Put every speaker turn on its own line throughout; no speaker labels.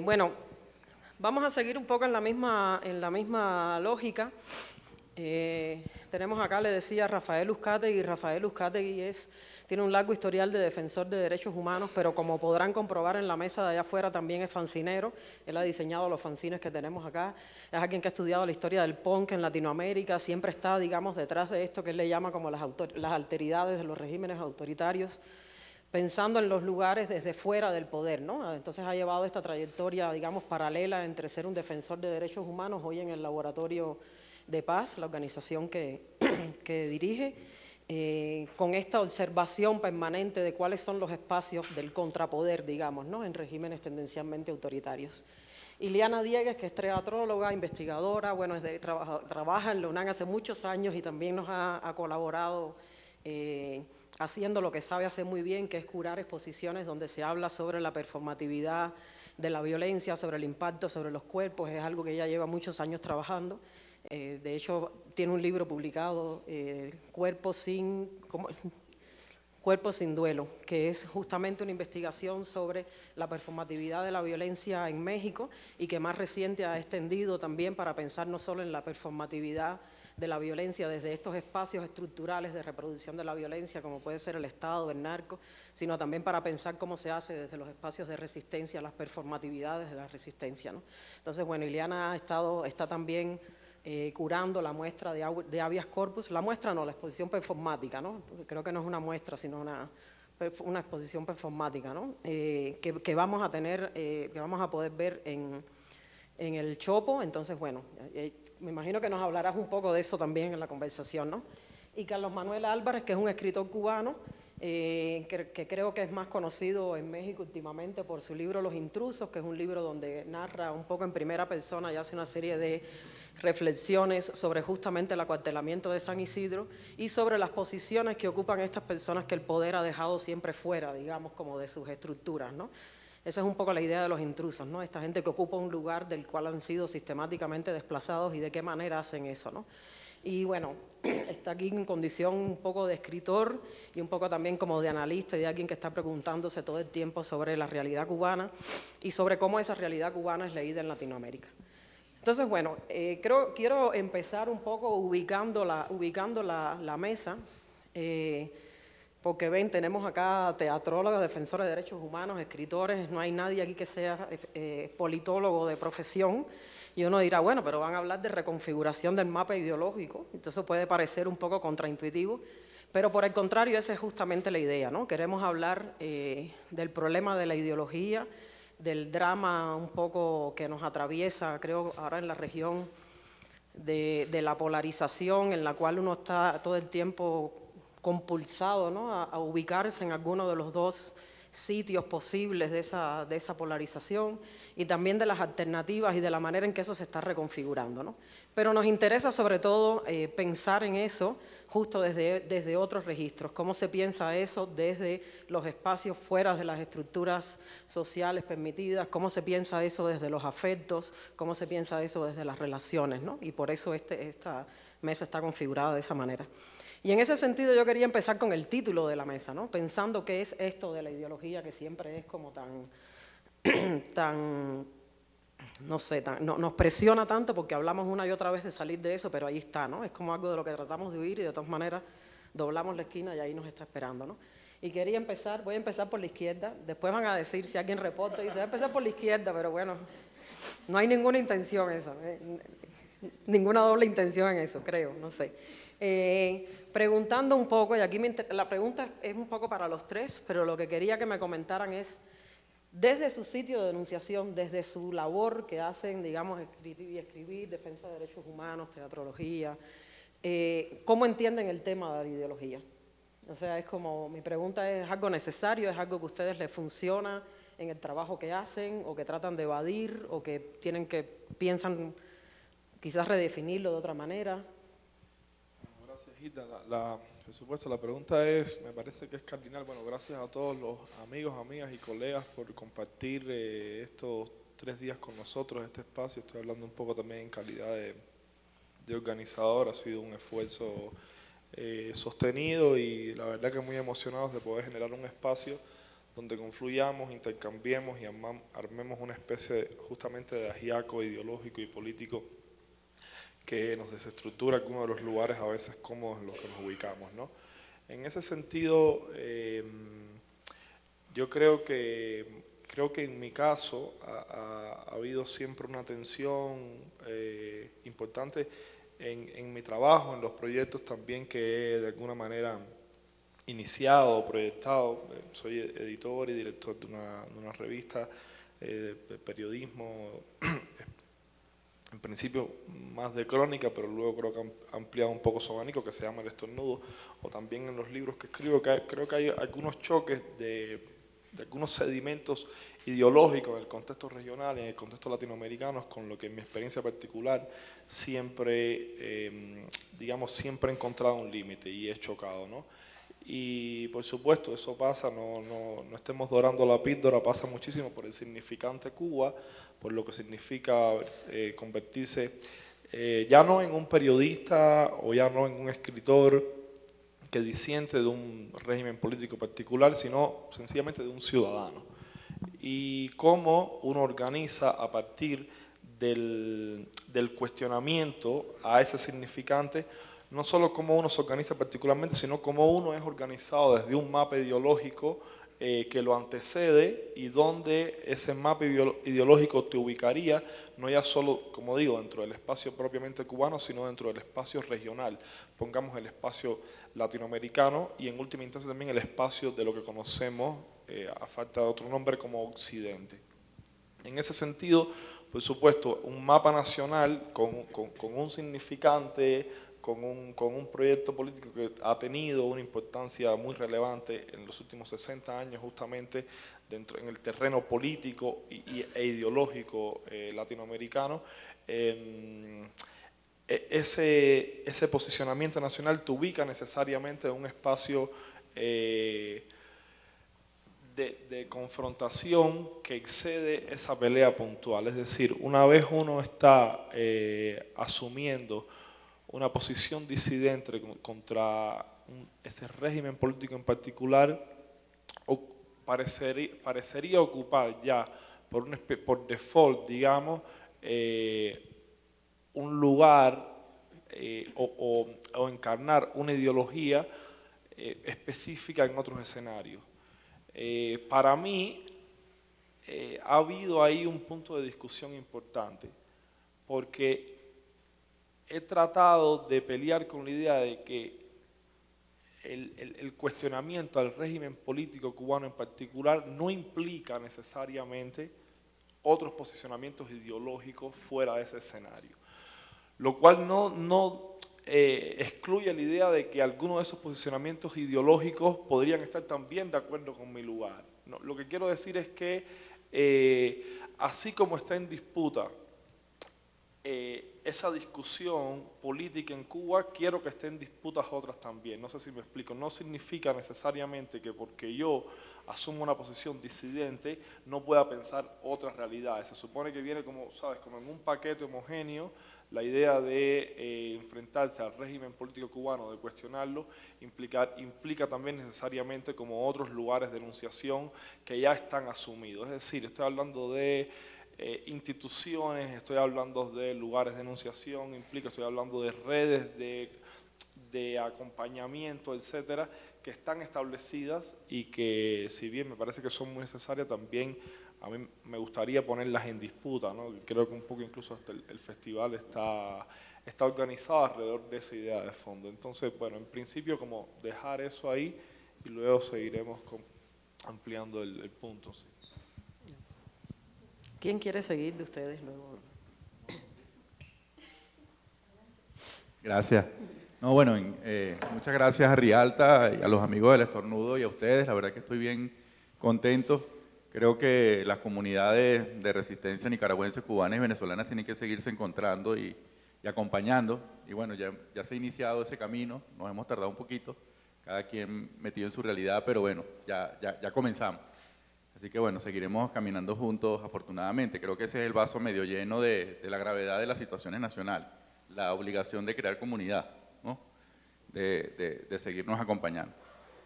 Bueno, vamos a seguir un poco en la misma lógica. Tenemos acá, le decía, Rafael Uzcategui. Rafael Uzcategui tiene un largo historial de defensor de derechos humanos, pero como podrán comprobar en la mesa de allá afuera, también es fancinero. Él ha diseñado los fanzines que tenemos acá. Es alguien que ha estudiado la historia del punk en Latinoamérica. Siempre está, digamos, detrás de esto que él le llama como las alteridades de los regímenes autoritarios, pensando en los lugares desde fuera del poder, ¿no? Entonces ha llevado esta trayectoria, digamos, paralela entre ser un defensor de derechos humanos, hoy en el Laboratorio de Paz, la organización que dirige, con esta observación permanente de cuáles son los espacios del contrapoder, digamos, ¿no?, en regímenes tendencialmente autoritarios. Ileana Diegues, que es teatróloga, investigadora, bueno, trabaja en la UNAM hace muchos años y también nos ha colaborado haciendo lo que sabe hacer muy bien, que es curar exposiciones donde se habla sobre la performatividad de la violencia, sobre el impacto sobre los cuerpos. Es algo que ella lleva muchos años trabajando. De hecho, tiene un libro publicado, Cuerpo sin duelo, que es justamente una investigación sobre la performatividad de la violencia en México y que más reciente ha extendido también para pensar no solo en la performatividad de la violencia desde estos espacios estructurales de reproducción de la violencia, como puede ser el Estado, el narco, sino también para pensar cómo se hace desde los espacios de resistencia, las performatividades de la resistencia, ¿no? Entonces, bueno, Ileana está también curando la muestra de habeas corpus, la muestra no, la exposición performática, ¿no? Porque creo que no es una muestra, sino una exposición performática, ¿no? Que vamos a tener, que vamos a poder ver en el Chopo. Entonces, bueno, me imagino que nos hablarás un poco de eso también en la conversación, ¿no? Y Carlos Manuel Álvarez, que es un escritor cubano, que creo que es más conocido en México últimamente por su libro Los Intrusos, que es un libro donde narra un poco en primera persona y hace una serie de reflexiones sobre justamente el acuartelamiento de San Isidro y sobre las posiciones que ocupan estas personas que el poder ha dejado siempre fuera, digamos, como de sus estructuras, ¿no? Esa es un poco la idea de los intrusos, ¿no? Esta gente que ocupa un lugar del cual han sido sistemáticamente desplazados y de qué manera hacen eso, ¿no? Y bueno, está aquí en condición un poco de escritor y un poco también como de analista y de alguien que está preguntándose todo el tiempo sobre la realidad cubana y sobre cómo esa realidad cubana es leída en Latinoamérica. Entonces, bueno, quiero empezar un poco ubicando la mesa, porque ven, tenemos acá teatrólogos, defensores de derechos humanos, escritores, no hay nadie aquí que sea politólogo de profesión. Y uno dirá, bueno, pero van a hablar de reconfiguración del mapa ideológico, entonces puede parecer un poco contraintuitivo, pero por el contrario, esa es justamente la idea, ¿no? Queremos hablar del problema de la ideología, del drama un poco que nos atraviesa, creo, ahora en la región de la polarización, en la cual uno está todo el tiempo compulsado, ¿no?, a ubicarse en alguno de los dos sitios posibles de esa polarización, y también de las alternativas y de la manera en que eso se está reconfigurando, ¿no? Pero nos interesa sobre todo pensar en eso justo desde otros registros, cómo se piensa eso desde los espacios fuera de las estructuras sociales permitidas, cómo se piensa eso desde los afectos, cómo se piensa eso desde las relaciones, ¿no? Y por eso esta mesa está configurada de esa manera. Y en ese sentido yo quería empezar con el título de la mesa, ¿no?, pensando qué es esto de la ideología que siempre es como no sé, nos presiona tanto porque hablamos una y otra vez de salir de eso, pero ahí está, ¿no? Es como algo de lo que tratamos de huir y de todas maneras doblamos la esquina y ahí nos está esperando, ¿no? Y voy a empezar por la izquierda, después van a decir, si alguien reporta, dice, voy a empezar por la izquierda, pero bueno, no hay ninguna intención eso, ninguna doble intención en eso, creo, no sé. Preguntando un poco, y aquí la pregunta es un poco para los tres, pero lo que quería que me comentaran es, desde su sitio de denunciación, desde su labor que hacen, digamos, escribir, defensa de derechos humanos, teatrología, ¿cómo entienden el tema de la ideología? O sea, es como, mi pregunta es algo necesario, es algo que a ustedes les funciona en el trabajo que hacen, o que tratan de evadir, o que piensan quizás redefinirlo de otra manera.
Gracias, Gita. Por supuesto, la pregunta me parece que es cardinal. Bueno, gracias a todos los amigos, amigas y colegas por compartir estos 3 días con nosotros, este espacio. Estoy hablando un poco también en calidad de organizador. Ha sido un esfuerzo sostenido y la verdad que muy emocionados de poder generar un espacio donde confluyamos, intercambiemos y armemos una especie justamente de ajiaco ideológico y político que nos desestructura algunos de los lugares a veces cómodos en los que nos ubicamos, ¿no? En ese sentido, yo creo que en mi caso ha habido siempre una tensión importante en mi trabajo, en los proyectos también que he de alguna manera iniciado, proyectado. Soy editor y director de una revista de periodismo, en principio más de crónica, pero luego creo que ha ampliado un poco su abanico, que se llama El Estornudo, o también en los libros que escribo, creo que hay algunos choques de algunos sedimentos ideológicos en el contexto regional y en el contexto latinoamericano, con lo que en mi experiencia particular siempre, digamos, siempre he encontrado un límite y he chocado, ¿no? Y por supuesto eso pasa, no estemos dorando la píldora, pasa muchísimo por el significante Cuba, por lo que significa convertirse ya no en un periodista o ya no en un escritor que disiente de un régimen político particular, sino sencillamente de un ciudadano. Y cómo uno organiza a partir del cuestionamiento a ese significante, no solo cómo uno se organiza particularmente, sino cómo uno es organizado desde un mapa ideológico que lo antecede y donde ese mapa ideológico te ubicaría, no ya solo, como digo, dentro del espacio propiamente cubano, sino dentro del espacio regional. Pongamos el espacio latinoamericano y en última instancia también el espacio de lo que conocemos, a falta de otro nombre, como Occidente. En ese sentido, por supuesto, un mapa nacional con un significante, con un proyecto político que ha tenido una importancia muy relevante en los últimos 60 años justamente en el terreno político e ideológico latinoamericano. Ese posicionamiento nacional te ubica necesariamente en un espacio de confrontación que excede esa pelea puntual. Es decir, una vez uno está asumiendo una posición disidente contra ese régimen político en particular, parecería ocupar ya por default, digamos, un lugar o encarnar una ideología específica en otros escenarios. Para mí ha habido ahí un punto de discusión importante, porque he tratado de pelear con la idea de que el cuestionamiento al régimen político cubano en particular no implica necesariamente otros posicionamientos ideológicos fuera de ese escenario, lo cual no excluye la idea de que algunos de esos posicionamientos ideológicos podrían estar también de acuerdo con mi lugar. No, lo que quiero decir es que así como está en disputa esa discusión política en Cuba, quiero que estén en disputas otras también. No sé si me explico. No significa necesariamente que porque yo asumo una posición disidente no pueda pensar otras realidades. Se supone que viene como, ¿sabes?, como en un paquete homogéneo la idea de enfrentarse al régimen político cubano, de cuestionarlo, implica también necesariamente como otros lugares de enunciación que ya están asumidos. Es decir, estoy hablando de instituciones, estoy hablando de lugares de enunciación, estoy hablando de redes de acompañamiento, etcétera, que están establecidas y que, si bien me parece que son muy necesarias, también a mí me gustaría ponerlas en disputa, ¿no? Creo que un poco incluso hasta el festival está organizado alrededor de esa idea de fondo. Entonces, bueno, en principio como dejar eso ahí y luego seguiremos ampliando el punto. Sí.
¿Quién quiere seguir de ustedes luego?
Gracias. No, bueno, muchas gracias a Rialta y a los amigos del Estornudo y a ustedes. La verdad que estoy bien contento. Creo que las comunidades de resistencia nicaragüenses, cubanas y venezolanas tienen que seguirse encontrando y acompañando. Y bueno, ya se ha iniciado ese camino, nos hemos tardado un poquito, cada quien metido en su realidad, pero bueno, ya comenzamos. Así que bueno, seguiremos caminando juntos afortunadamente. Creo que ese es el vaso medio lleno de la gravedad de las situaciones nacionales, la obligación de crear comunidad, ¿no? de seguirnos acompañando.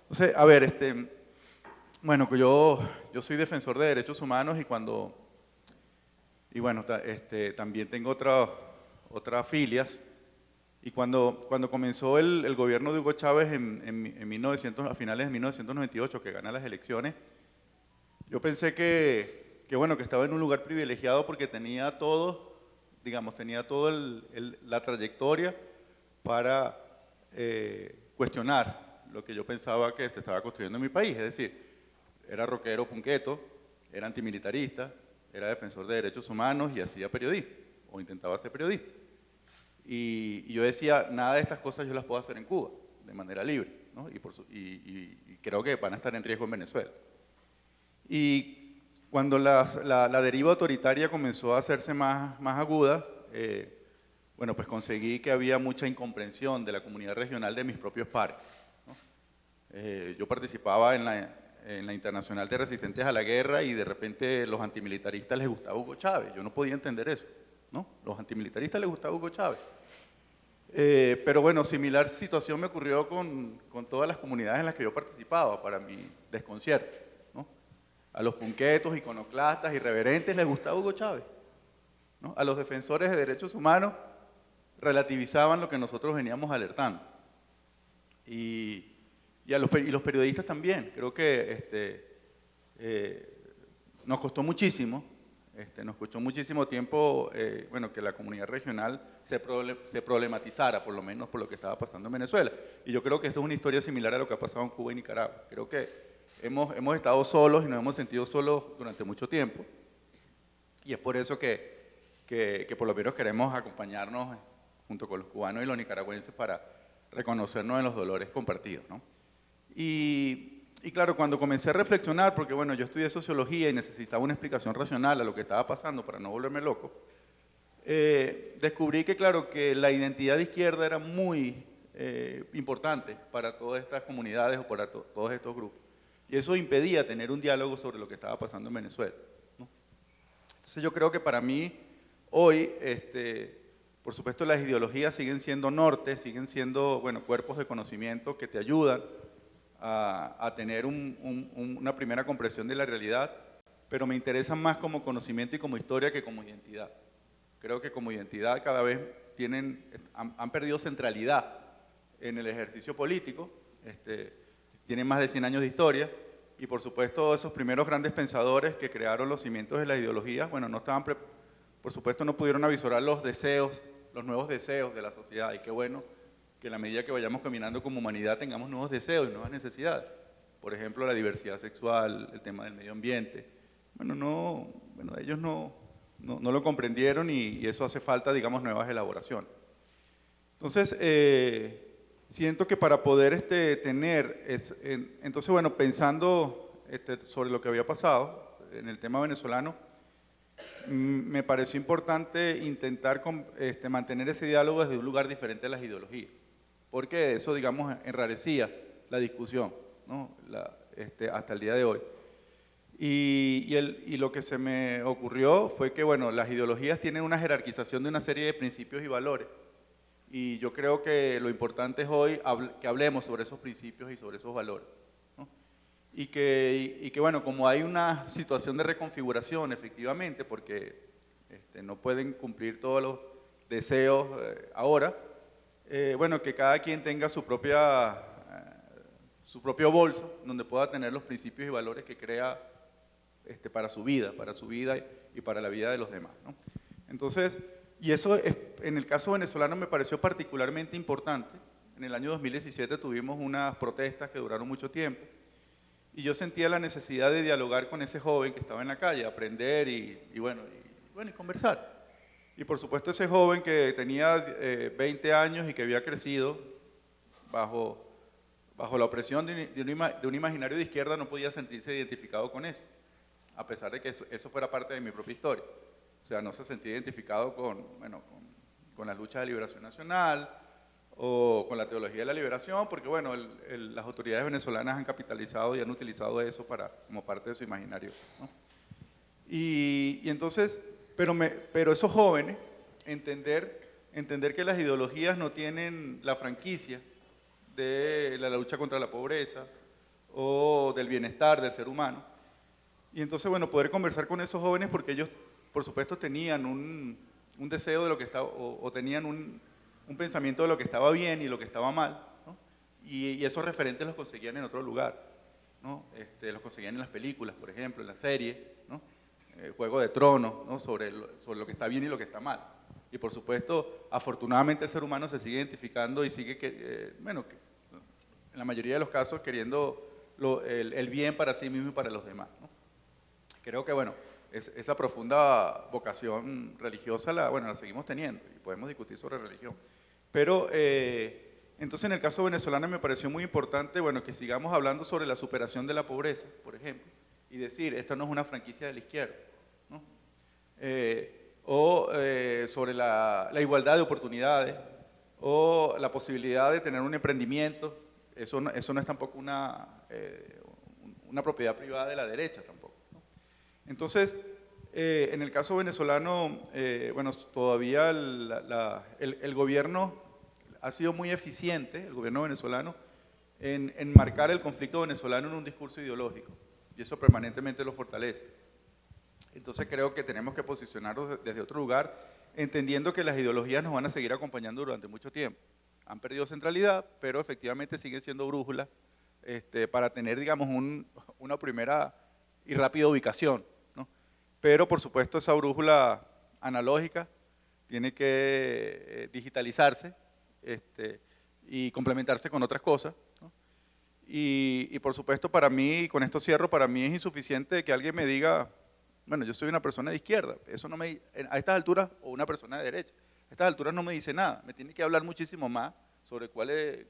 Entonces, a ver, Bueno, yo soy defensor de derechos humanos y bueno, también tengo otras filias. Y cuando comenzó el gobierno de Hugo Chávez a finales de 1998, que gana las elecciones, yo pensé que estaba en un lugar privilegiado porque tenía todo, digamos, la trayectoria para cuestionar lo que yo pensaba que se estaba construyendo en mi país. Es decir, era rockero punqueto, era antimilitarista, era defensor de derechos humanos y hacía periodismo, o intentaba hacer periodismo. Y yo decía, nada de estas cosas yo las puedo hacer en Cuba, de manera libre, ¿no? Y creo que van a estar en riesgo en Venezuela. Y cuando la deriva autoritaria comenzó a hacerse más aguda, bueno, pues conseguí que había mucha incomprensión de la comunidad regional de mis propios pares, ¿no? Yo participaba en la Internacional de Resistentes a la Guerra y de repente los antimilitaristas les gustaba Hugo Chávez. Yo no podía entender eso, ¿no? Los antimilitaristas les gustaba Hugo Chávez. Pero bueno, similar situación me ocurrió con todas las comunidades en las que yo participaba, para mi desconcierto, ¿no? A los punquetos, iconoclastas, irreverentes les gustaba Hugo Chávez, ¿no? A los defensores de derechos humanos relativizaban lo que nosotros veníamos alertando. Y los periodistas también. Creo que nos costó muchísimo tiempo bueno, que la comunidad regional se problematizara, por lo menos por lo que estaba pasando en Venezuela. Y yo creo que esto es una historia similar a lo que ha pasado en Cuba y Nicaragua. Creo que hemos estado solos y nos hemos sentido solos durante mucho tiempo. Y es por eso que por lo menos queremos acompañarnos junto con los cubanos y los nicaragüenses para reconocernos en los dolores compartidos, ¿no? Y claro, cuando comencé a reflexionar, porque bueno, yo estudié sociología y necesitaba una explicación racional a lo que estaba pasando para no volverme loco, descubrí que claro, que la identidad de izquierda era muy importante para todas estas comunidades o para todos estos grupos. Y eso impedía tener un diálogo sobre lo que estaba pasando en Venezuela, ¿no? Entonces yo creo que para mí, hoy, por supuesto las ideologías siguen siendo norte, siguen siendo, bueno, cuerpos de conocimiento que te ayudan a tener una primera comprensión de la realidad, pero me interesan más como conocimiento y como historia que como identidad. Creo que como identidad cada vez han perdido centralidad en el ejercicio político, tienen más de 100 años de historia, y por supuesto esos primeros grandes pensadores que crearon los cimientos de las ideologías, bueno, por supuesto no pudieron avisorar los nuevos deseos de la sociedad, y qué bueno que a la medida que vayamos caminando como humanidad tengamos nuevos deseos y nuevas necesidades. Por ejemplo, la diversidad sexual, el tema del medio ambiente. Bueno, ellos no lo comprendieron y eso hace falta, digamos, nuevas elaboraciones. Entonces, siento que para poder entonces, bueno, pensando sobre lo que había pasado en el tema venezolano, me pareció importante intentar mantener ese diálogo desde un lugar diferente a las ideologías, porque eso, digamos, enrarecía la discusión, ¿no? Hasta el día de hoy. Y lo que se me ocurrió fue que, bueno, las ideologías tienen una jerarquización de una serie de principios y valores, y yo creo que lo importante es hoy que hablemos sobre esos principios y sobre esos valores, ¿no? Y que bueno, como hay una situación de reconfiguración, efectivamente, porque no pueden cumplir todos los deseos ahora, bueno, que cada quien tenga su propio bolso, donde pueda tener los principios y valores que crea para su vida y para la vida de los demás, ¿no? Entonces, y eso en el caso venezolano me pareció particularmente importante. En el año 2017 tuvimos unas protestas que duraron mucho tiempo, y yo sentía la necesidad de dialogar con ese joven que estaba en la calle, aprender y conversar. Y por supuesto ese joven que tenía 20 años y que había crecido bajo la opresión de un imaginario de izquierda no podía sentirse identificado con eso, a pesar de que eso fuera parte de mi propia historia. O sea, no se sentía identificado con la lucha de liberación nacional o con la teología de la liberación, porque bueno, las autoridades venezolanas han capitalizado y han utilizado eso como parte de su imaginario, ¿no? Y entonces, pero esos jóvenes, entender que las ideologías no tienen la franquicia de la lucha contra la pobreza o del bienestar del ser humano. Y entonces, bueno, poder conversar con esos jóvenes porque ellos, por supuesto, tenían un deseo de lo que estaba, o tenían un pensamiento de lo que estaba bien y lo que estaba mal, ¿no? Y esos referentes los conseguían en otro lugar, ¿no? Los conseguían en las películas, por ejemplo, en las series, ¿no? Juego de Tronos, ¿no? sobre lo que está bien y lo que está mal. Y por supuesto, afortunadamente el ser humano se sigue identificando y sigue, en la mayoría de los casos, queriendo el bien para sí mismo y para los demás, ¿no? Creo que, bueno, esa profunda vocación religiosa la seguimos teniendo y podemos discutir sobre religión. Pero, entonces, en el caso venezolano me pareció muy importante, bueno, que sigamos hablando sobre la superación de la pobreza, por ejemplo, y decir, esta no es una franquicia de la izquierda, ¿no? Sobre la igualdad de oportunidades, o la posibilidad de tener un emprendimiento. Eso no es tampoco una propiedad privada de la derecha tampoco, ¿no? Entonces, en el caso venezolano, todavía el gobierno ha sido muy eficiente, el gobierno venezolano, en marcar el conflicto venezolano en un discurso ideológico, y eso permanentemente lo fortalece. Entonces creo que tenemos que posicionarnos desde otro lugar, entendiendo que las ideologías nos van a seguir acompañando durante mucho tiempo. Han perdido centralidad, pero efectivamente siguen siendo brújulas para tener, digamos, una primera y rápida ubicación, ¿no? Pero, por supuesto, esa brújula analógica tiene que digitalizarse y complementarse con otras cosas, ¿no? Y, por supuesto, para mí, y con esto cierro, para mí es insuficiente que alguien me diga, bueno, yo soy una persona de izquierda, eso no a estas alturas, o una persona de derecha, a estas alturas no me dice nada, me tiene que hablar muchísimo más sobre cuál es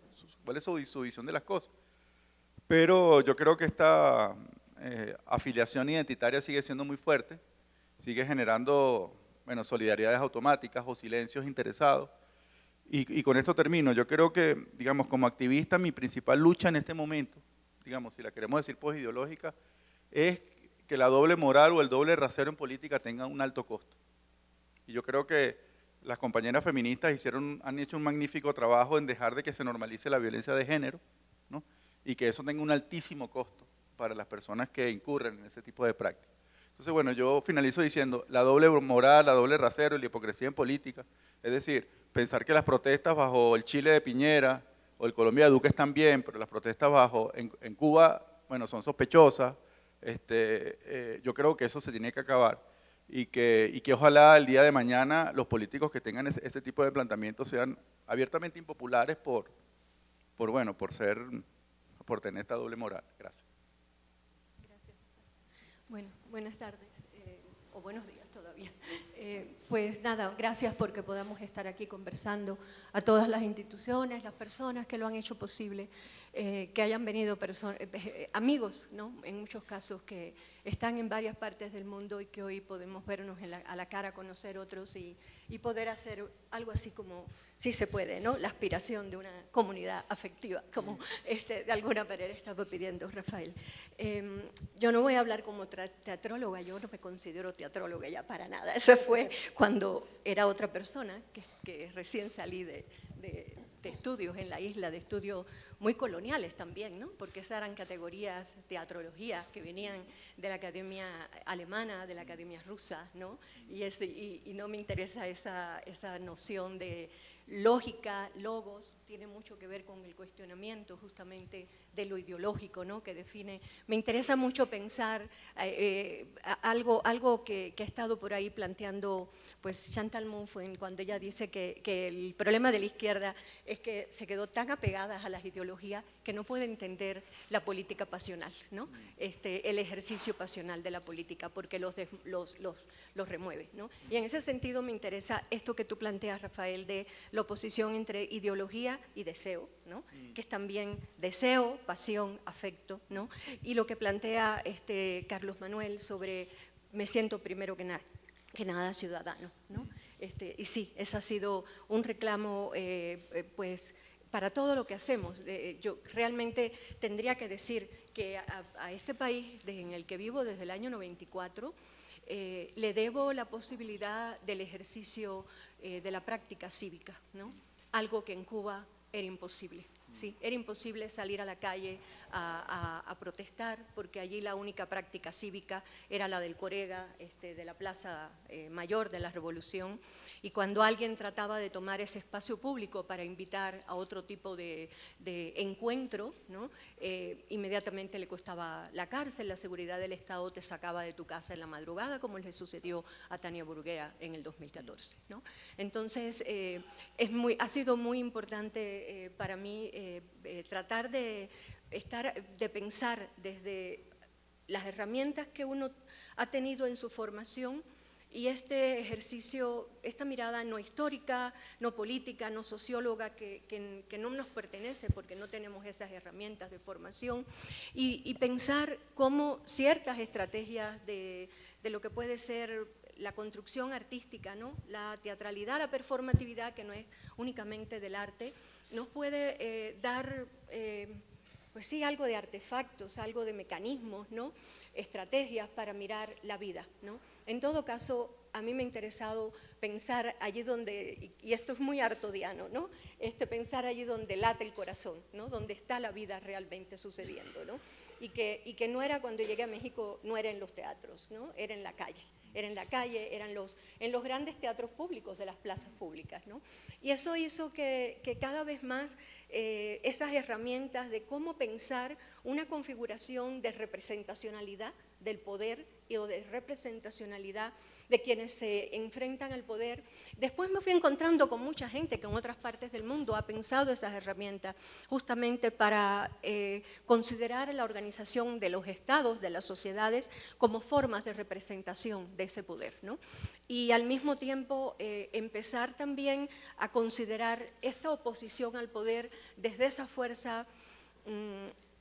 su visión de las cosas. Pero yo creo que esta afiliación identitaria sigue siendo muy fuerte, sigue generando, bueno, solidaridades automáticas o silencios interesados. Y con esto termino. Yo creo que, digamos, como activista, mi principal lucha en este momento, digamos, si la queremos decir posideológica, es que la doble moral o el doble rasero en política tenga un alto costo. Y yo creo que las compañeras feministas han hecho un magnífico trabajo en dejar de que se normalice la violencia de género, ¿no? Y que eso tenga un altísimo costo para las personas que incurren en ese tipo de prácticas. Entonces, bueno, yo finalizo diciendo la doble moral, la doble rasero y la hipocresía en política. Es decir, pensar que las protestas bajo el Chile de Piñera o el Colombia de Duque están bien, pero las protestas en Cuba, bueno, son sospechosas. Yo creo que eso se tiene que acabar y que ojalá el día de mañana los políticos que tengan ese tipo de planteamientos sean abiertamente impopulares por tener esta doble moral. Gracias.
Gracias. Bueno, buenas tardes, o buenos días todavía. Pues nada, gracias porque podamos estar aquí conversando a todas las instituciones, las personas que lo han hecho posible, que hayan venido amigos, ¿no? En muchos casos que están en varias partes del mundo y que hoy podemos vernos a la cara, conocer otros y poder hacer algo así como, si se puede, ¿no? La aspiración de una comunidad afectiva, como de alguna manera estaba pidiendo Rafael. Yo no voy a hablar como teatróloga, yo no me considero teatróloga ya para nada. Eso fue cuando era otra persona, que recién salí de estudios en la isla, de estudios muy coloniales también, ¿no? Porque esas eran categorías teatrología que venían de la academia alemana, de la academia rusa, ¿no? Y no me interesa esa noción de lógica, logos, tiene mucho que ver con el cuestionamiento justamente de lo ideológico, ¿no? Que define. Me interesa mucho pensar algo que ha estado por ahí planteando pues Chantal Mouffe cuando ella dice que el problema de la izquierda es que se quedó tan apegada a las ideologías que no puede entender la política pasional, ¿no? El ejercicio pasional de la política, porque los remueve, ¿no? Y en ese sentido me interesa esto que tú planteas, Rafael, de la oposición entre ideología y deseo, ¿no? Que es también deseo, pasión, afecto, ¿no? Y lo que plantea Carlos Manuel sobre me siento primero que nada ciudadano, ¿no? Y sí, ese ha sido un reclamo pues para todo lo que hacemos. Yo realmente tendría que decir que a este país en el que vivo desde el año 94 le debo la posibilidad del ejercicio de la práctica cívica, ¿no? Algo que en Cuba era imposible. ¿sí? Era imposible salir a la calle a protestar, porque allí la única práctica cívica era la del Corega, de la Plaza Mayor de la Revolución, y cuando alguien trataba de tomar ese espacio público para invitar a otro tipo de encuentro, ¿no? Inmediatamente le costaba la cárcel, la seguridad del Estado te sacaba de tu casa en la madrugada, como le sucedió a Tania Burguea en el 2014, ¿no? Entonces, ha sido muy importante para mí tratar de pensar desde las herramientas que uno ha tenido en su formación, y este ejercicio, esta mirada no histórica, no política, no socióloga, que no nos pertenece porque no tenemos esas herramientas de formación, y pensar cómo ciertas estrategias de lo que puede ser la construcción artística, ¿no? La teatralidad, la performatividad, que no es únicamente del arte, nos puede dar, pues sí, algo de artefactos, algo de mecanismos, ¿no? Estrategias para mirar la vida, ¿no? En todo caso, a mí me ha interesado pensar allí donde, y esto es muy artodiano, ¿no? Pensar allí donde late el corazón, ¿no? Donde está la vida realmente sucediendo, ¿no? Y que no era, cuando llegué a México, no era en los teatros, ¿no? Era en la calle. Era en la calle, en los grandes teatros públicos de las plazas públicas, ¿no? Y eso hizo que cada vez más esas herramientas de cómo pensar una configuración de representacionalidad del poder o de representacionalidad de quienes se enfrentan al poder. Después me fui encontrando con mucha gente que en otras partes del mundo ha pensado esas herramientas justamente para considerar la organización de los estados, de las sociedades, como formas de representación de ese poder, ¿no? Y al mismo tiempo empezar también a considerar esta oposición al poder desde esa fuerza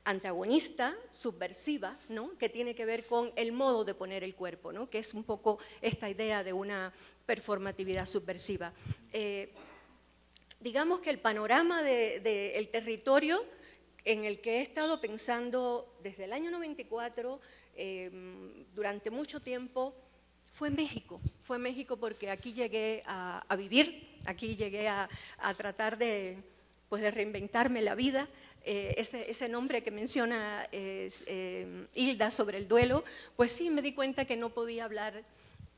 antagonista, subversiva, ¿no? Que tiene que ver con el modo de poner el cuerpo, ¿no? Que es un poco esta idea de una performatividad subversiva. Digamos que el panorama del territorio en el que he estado pensando desde el año 94, durante mucho tiempo, fue México porque aquí llegué a vivir, aquí llegué a tratar de reinventarme la vida. Ese nombre que menciona Hilda sobre el duelo, pues sí me di cuenta que no podía hablar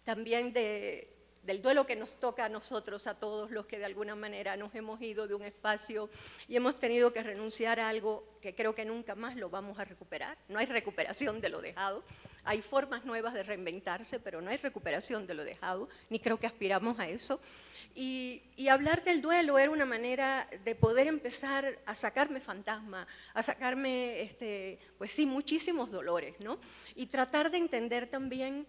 también del duelo que nos toca a nosotros, a todos los que de alguna manera nos hemos ido de un espacio y hemos tenido que renunciar a algo que creo que nunca más lo vamos a recuperar. No hay recuperación de lo dejado, hay formas nuevas de reinventarse, pero no hay recuperación de lo dejado, ni creo que aspiramos a eso. Y hablar del duelo era una manera de poder empezar a sacarme fantasma, a sacarme, pues sí, muchísimos dolores, ¿no? Y tratar de entender también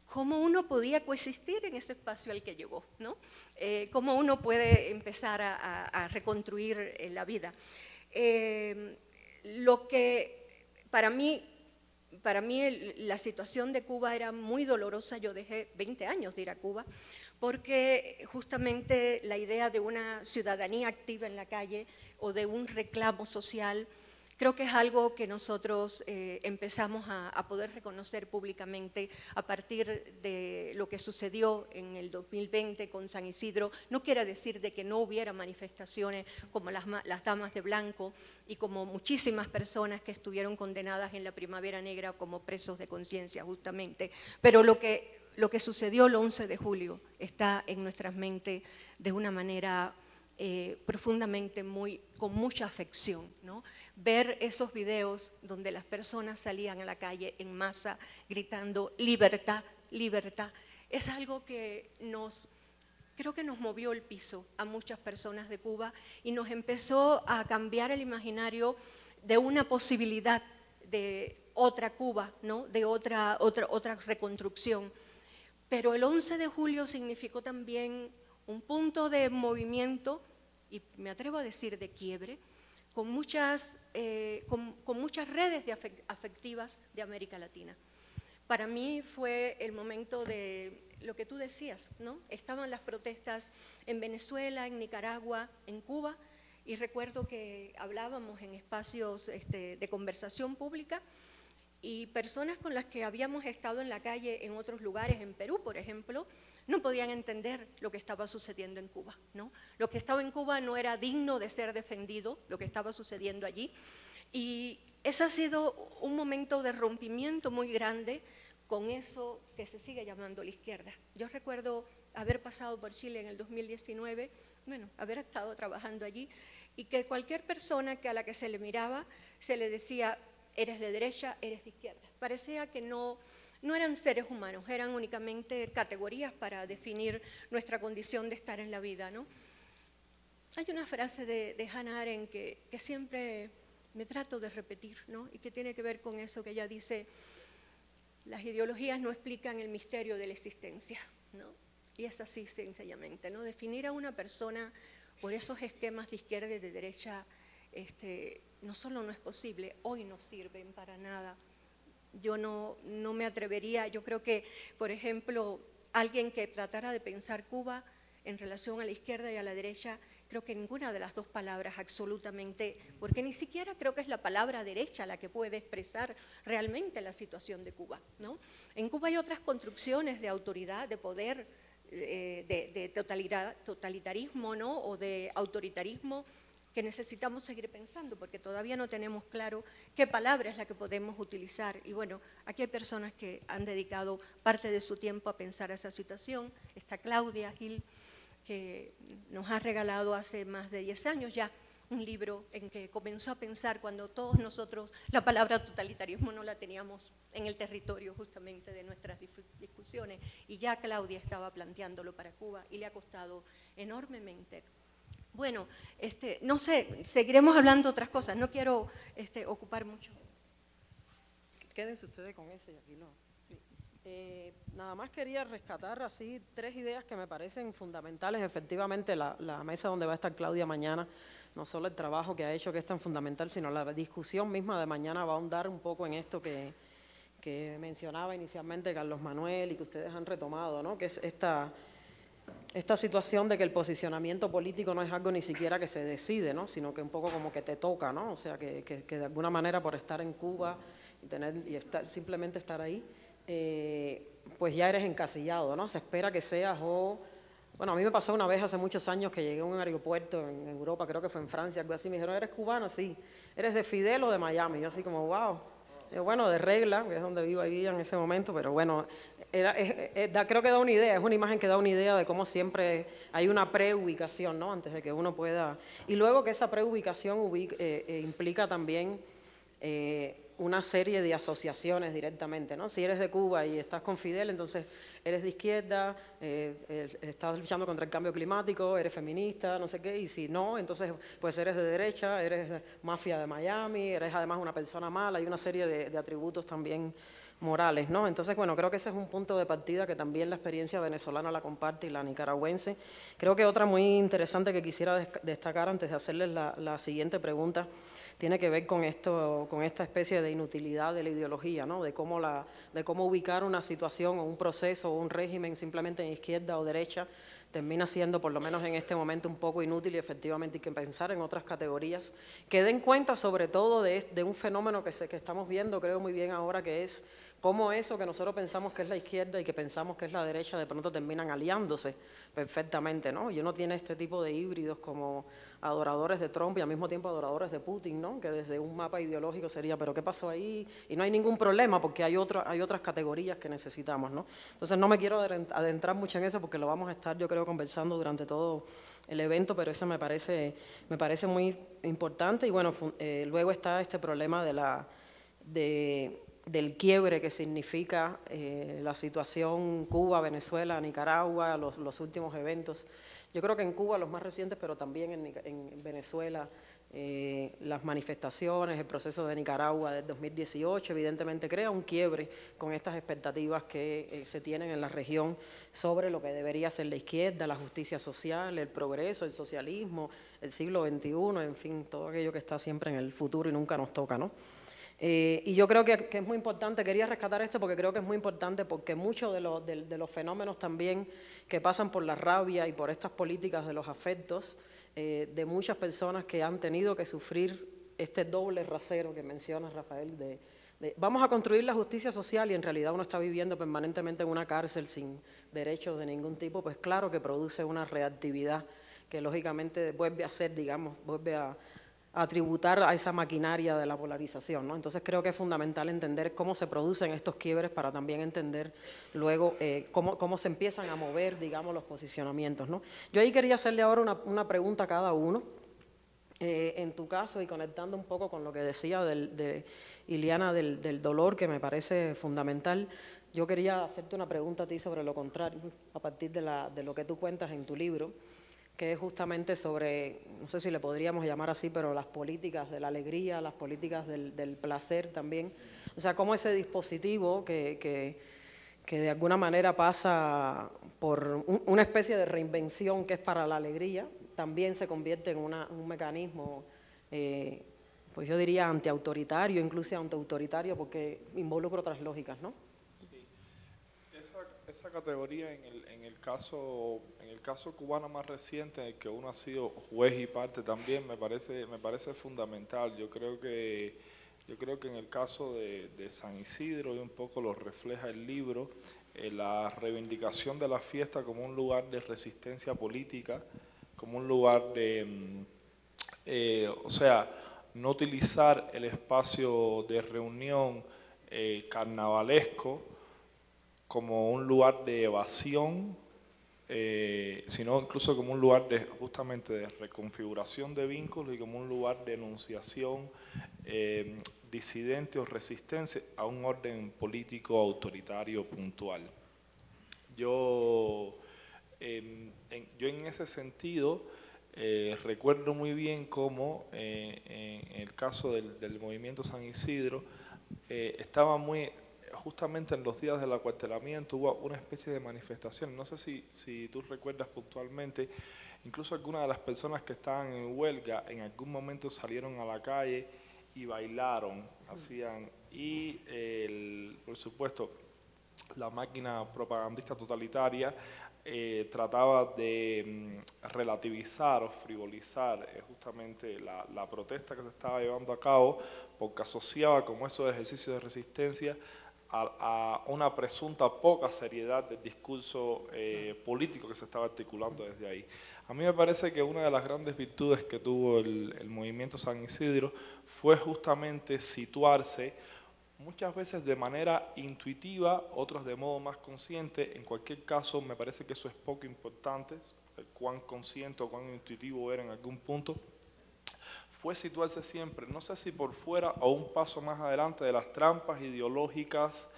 cómo uno podía coexistir en ese espacio al que llegó, ¿no? Cómo uno puede empezar a reconstruir la vida. Lo que para mí la situación de Cuba era muy dolorosa. Yo dejé 20 años de ir a Cuba, porque justamente la idea de una ciudadanía activa en la calle o de un reclamo social, creo que es algo que nosotros empezamos a poder reconocer públicamente a partir de lo que sucedió en el 2020 con San Isidro. No quiere decir de que no hubiera manifestaciones como las Damas de Blanco y como muchísimas personas que estuvieron condenadas en la Primavera Negra como presos de conciencia justamente, pero lo que sucedió el 11 de julio está en nuestras mentes de una manera profundamente con mucha afección, ¿no? Ver esos videos donde las personas salían a la calle en masa gritando libertad, libertad, es algo que creo que nos movió el piso a muchas personas de Cuba y nos empezó a cambiar el imaginario de una posibilidad de otra Cuba, ¿no? De otra reconstrucción. Pero el 11 de julio significó también un punto de movimiento, y me atrevo a decir de quiebre, con muchas redes afectivas de América Latina. Para mí fue el momento de lo que tú decías, ¿no? Estaban las protestas en Venezuela, en Nicaragua, en Cuba, y recuerdo que hablábamos en espacios de conversación pública, y personas con las que habíamos estado en la calle en otros lugares, en Perú, por ejemplo, no podían entender lo que estaba sucediendo en Cuba, ¿no? Lo que estaba en Cuba no era digno de ser defendido, lo que estaba sucediendo allí. Y ese ha sido un momento de rompimiento muy grande con eso que se sigue llamando la izquierda. Yo recuerdo haber pasado por Chile en el 2019, bueno, haber estado trabajando allí, y que cualquier persona a la que se le miraba, se le decía, eres de derecha, eres de izquierda. Parecía que no eran seres humanos, eran únicamente categorías para definir nuestra condición de estar en la vida, ¿no? Hay una frase de Hannah Arendt que siempre me trato de repetir, ¿no? Y que tiene que ver con eso que ella dice, las ideologías no explican el misterio de la existencia, ¿no? Y es así sencillamente, ¿no? Definir a una persona por esos esquemas de izquierda y de derecha, no solo no es posible, hoy no sirven para nada. Yo no me atrevería, yo creo que, por ejemplo, alguien que tratara de pensar Cuba en relación a la izquierda y a la derecha, creo que ninguna de las dos palabras absolutamente, porque ni siquiera creo que es la palabra derecha la que puede expresar realmente la situación de Cuba, ¿no? En Cuba hay otras construcciones de autoridad, de poder, de totalitarismo, ¿no? O de autoritarismo que necesitamos seguir pensando, porque todavía no tenemos claro qué palabra es la que podemos utilizar. Y bueno, aquí hay personas que han dedicado parte de su tiempo a pensar esa situación. Está Claudia Gil, que nos ha regalado hace más de 10 años ya un libro en que comenzó a pensar cuando todos nosotros la palabra totalitarismo no la teníamos en el territorio justamente de nuestras discusiones, y ya Claudia estaba planteándolo para Cuba y le ha costado enormemente. Bueno, no sé, seguiremos hablando otras cosas, no quiero ocupar mucho.
Quédense ustedes con ese y aquí no. Sí. Nada más quería rescatar así 3 ideas que me parecen fundamentales. Efectivamente, la mesa donde va a estar Claudia mañana, no solo el trabajo que ha hecho que es tan fundamental, sino la discusión misma de mañana va a ahondar un poco en esto que mencionaba inicialmente Carlos Manuel y que ustedes han retomado, ¿no? Que es esta situación de que el posicionamiento político no es algo ni siquiera que se decide, ¿no? Sino que un poco como que te toca, ¿no? O sea, que de alguna manera por estar en Cuba simplemente estar ahí, pues ya eres encasillado, ¿no? Se espera que seas bueno, a mí me pasó una vez hace muchos años que llegué a un aeropuerto en Europa, creo que fue en Francia, algo así, me dijeron, ¿eres cubano? Sí. ¿Eres de Fidel o de Miami? Yo así como, wow. Bueno, de Regla, que es donde vivo ahí en ese momento, pero bueno, creo que da una idea, es una imagen que da una idea de cómo siempre hay una preubicación, ¿no? Antes de que uno pueda... Y luego que esa preubicación implica también una serie de asociaciones directamente, ¿no? Si eres de Cuba y estás con Fidel, entonces eres de izquierda, estás luchando contra el cambio climático, eres feminista, no sé qué, y si no, entonces pues eres de derecha, eres mafia de Miami, eres además una persona mala, hay una serie de atributos también morales, ¿no? Entonces, bueno, creo que ese es un punto de partida que también la experiencia venezolana la comparte y la nicaragüense. Creo que otra muy interesante que quisiera destacar antes de hacerles la siguiente pregunta tiene que ver con esta especie de inutilidad de la ideología, ¿no? De cómo ubicar una situación o un proceso o un régimen simplemente en izquierda o derecha termina siendo, por lo menos en este momento, un poco inútil y efectivamente hay que pensar en otras categorías que den cuenta sobre todo de un fenómeno que estamos viendo, creo muy bien ahora, que es cómo eso que nosotros pensamos que es la izquierda y que pensamos que es la derecha de pronto terminan aliándose perfectamente, ¿no? Y uno tiene este tipo de híbridos como adoradores de Trump y al mismo tiempo adoradores de Putin, ¿no? Que desde un mapa ideológico sería, ¿pero qué pasó ahí? Y no hay ningún problema porque hay otras categorías que necesitamos, ¿no? Entonces no me quiero adentrar mucho en eso porque lo vamos a estar, yo creo, conversando durante todo el evento, pero eso me parece muy importante. Y bueno, luego está este problema del quiebre que significa la situación Cuba, Venezuela, Nicaragua, los últimos eventos. Yo creo que en Cuba los más recientes, pero también en Venezuela, las manifestaciones, el proceso de Nicaragua del 2018, evidentemente crea un quiebre con estas expectativas que se tienen en la región sobre lo que debería ser la izquierda, la justicia social, el progreso, el socialismo, el siglo XXI, en fin, todo aquello que está siempre en el futuro y nunca nos toca, ¿no? Y yo creo que es muy importante, quería rescatar esto porque creo que es muy importante porque muchos de los fenómenos también que pasan por la rabia y por estas políticas de los afectos de muchas personas que han tenido que sufrir este doble rasero que menciona Rafael vamos a construir la justicia social y en realidad uno está viviendo permanentemente en una cárcel sin derechos de ningún tipo, pues claro que produce una reactividad que lógicamente vuelve a ser, digamos, vuelve a tributar a esa maquinaria de la polarización, ¿no? Entonces creo que es fundamental entender cómo se producen estos quiebres para también entender luego cómo se empiezan a mover, digamos, los posicionamientos, ¿no? Yo ahí quería hacerle ahora una pregunta a cada uno, en tu caso y conectando un poco con lo que decía de Iliana del dolor, que me parece fundamental. Yo quería hacerte una pregunta a ti sobre lo contrario, a partir de lo que tú cuentas en tu libro, que es justamente sobre, no sé si le podríamos llamar así, pero las políticas de la alegría, las políticas del placer también. O sea, cómo ese dispositivo que de alguna manera pasa por una especie de reinvención que es para la alegría, también se convierte en un mecanismo, pues yo diría antiautoritario, incluso antiautoritario, porque involucra otras lógicas, ¿no?
Esa categoría en el caso cubano más reciente, en el que uno ha sido juez y parte también, me parece fundamental. Yo creo que en el caso de San Isidro, y un poco lo refleja el libro, la reivindicación de la fiesta como un lugar de resistencia política, como un lugar de, o sea, no utilizar el espacio de reunión carnavalesco como un lugar de evasión, sino incluso como un lugar justamente de reconfiguración de vínculos y como un lugar de enunciación disidente o resistencia a un orden político autoritario puntual. Yo en ese sentido recuerdo muy bien cómo en el caso del movimiento San Isidro estaba muy... Justamente en los días del acuartelamiento hubo una especie de manifestación, no sé si tú recuerdas puntualmente, incluso algunas de las personas que estaban en huelga en algún momento salieron a la calle y bailaron, por supuesto, la máquina propagandista totalitaria trataba de relativizar o frivolizar justamente la protesta que se estaba llevando a cabo, porque asociaba como esos ejercicios de resistencia a una presunta poca seriedad del discurso político que se estaba articulando desde ahí. A mí me parece que una de las grandes virtudes que tuvo el movimiento San Isidro fue justamente situarse muchas veces de manera intuitiva, otras de modo más consciente. En cualquier caso, me parece que eso es poco importante, cuán consciente o cuán intuitivo era en algún punto. Fue situarse siempre, no sé si por fuera o un paso más adelante de las trampas ideológicas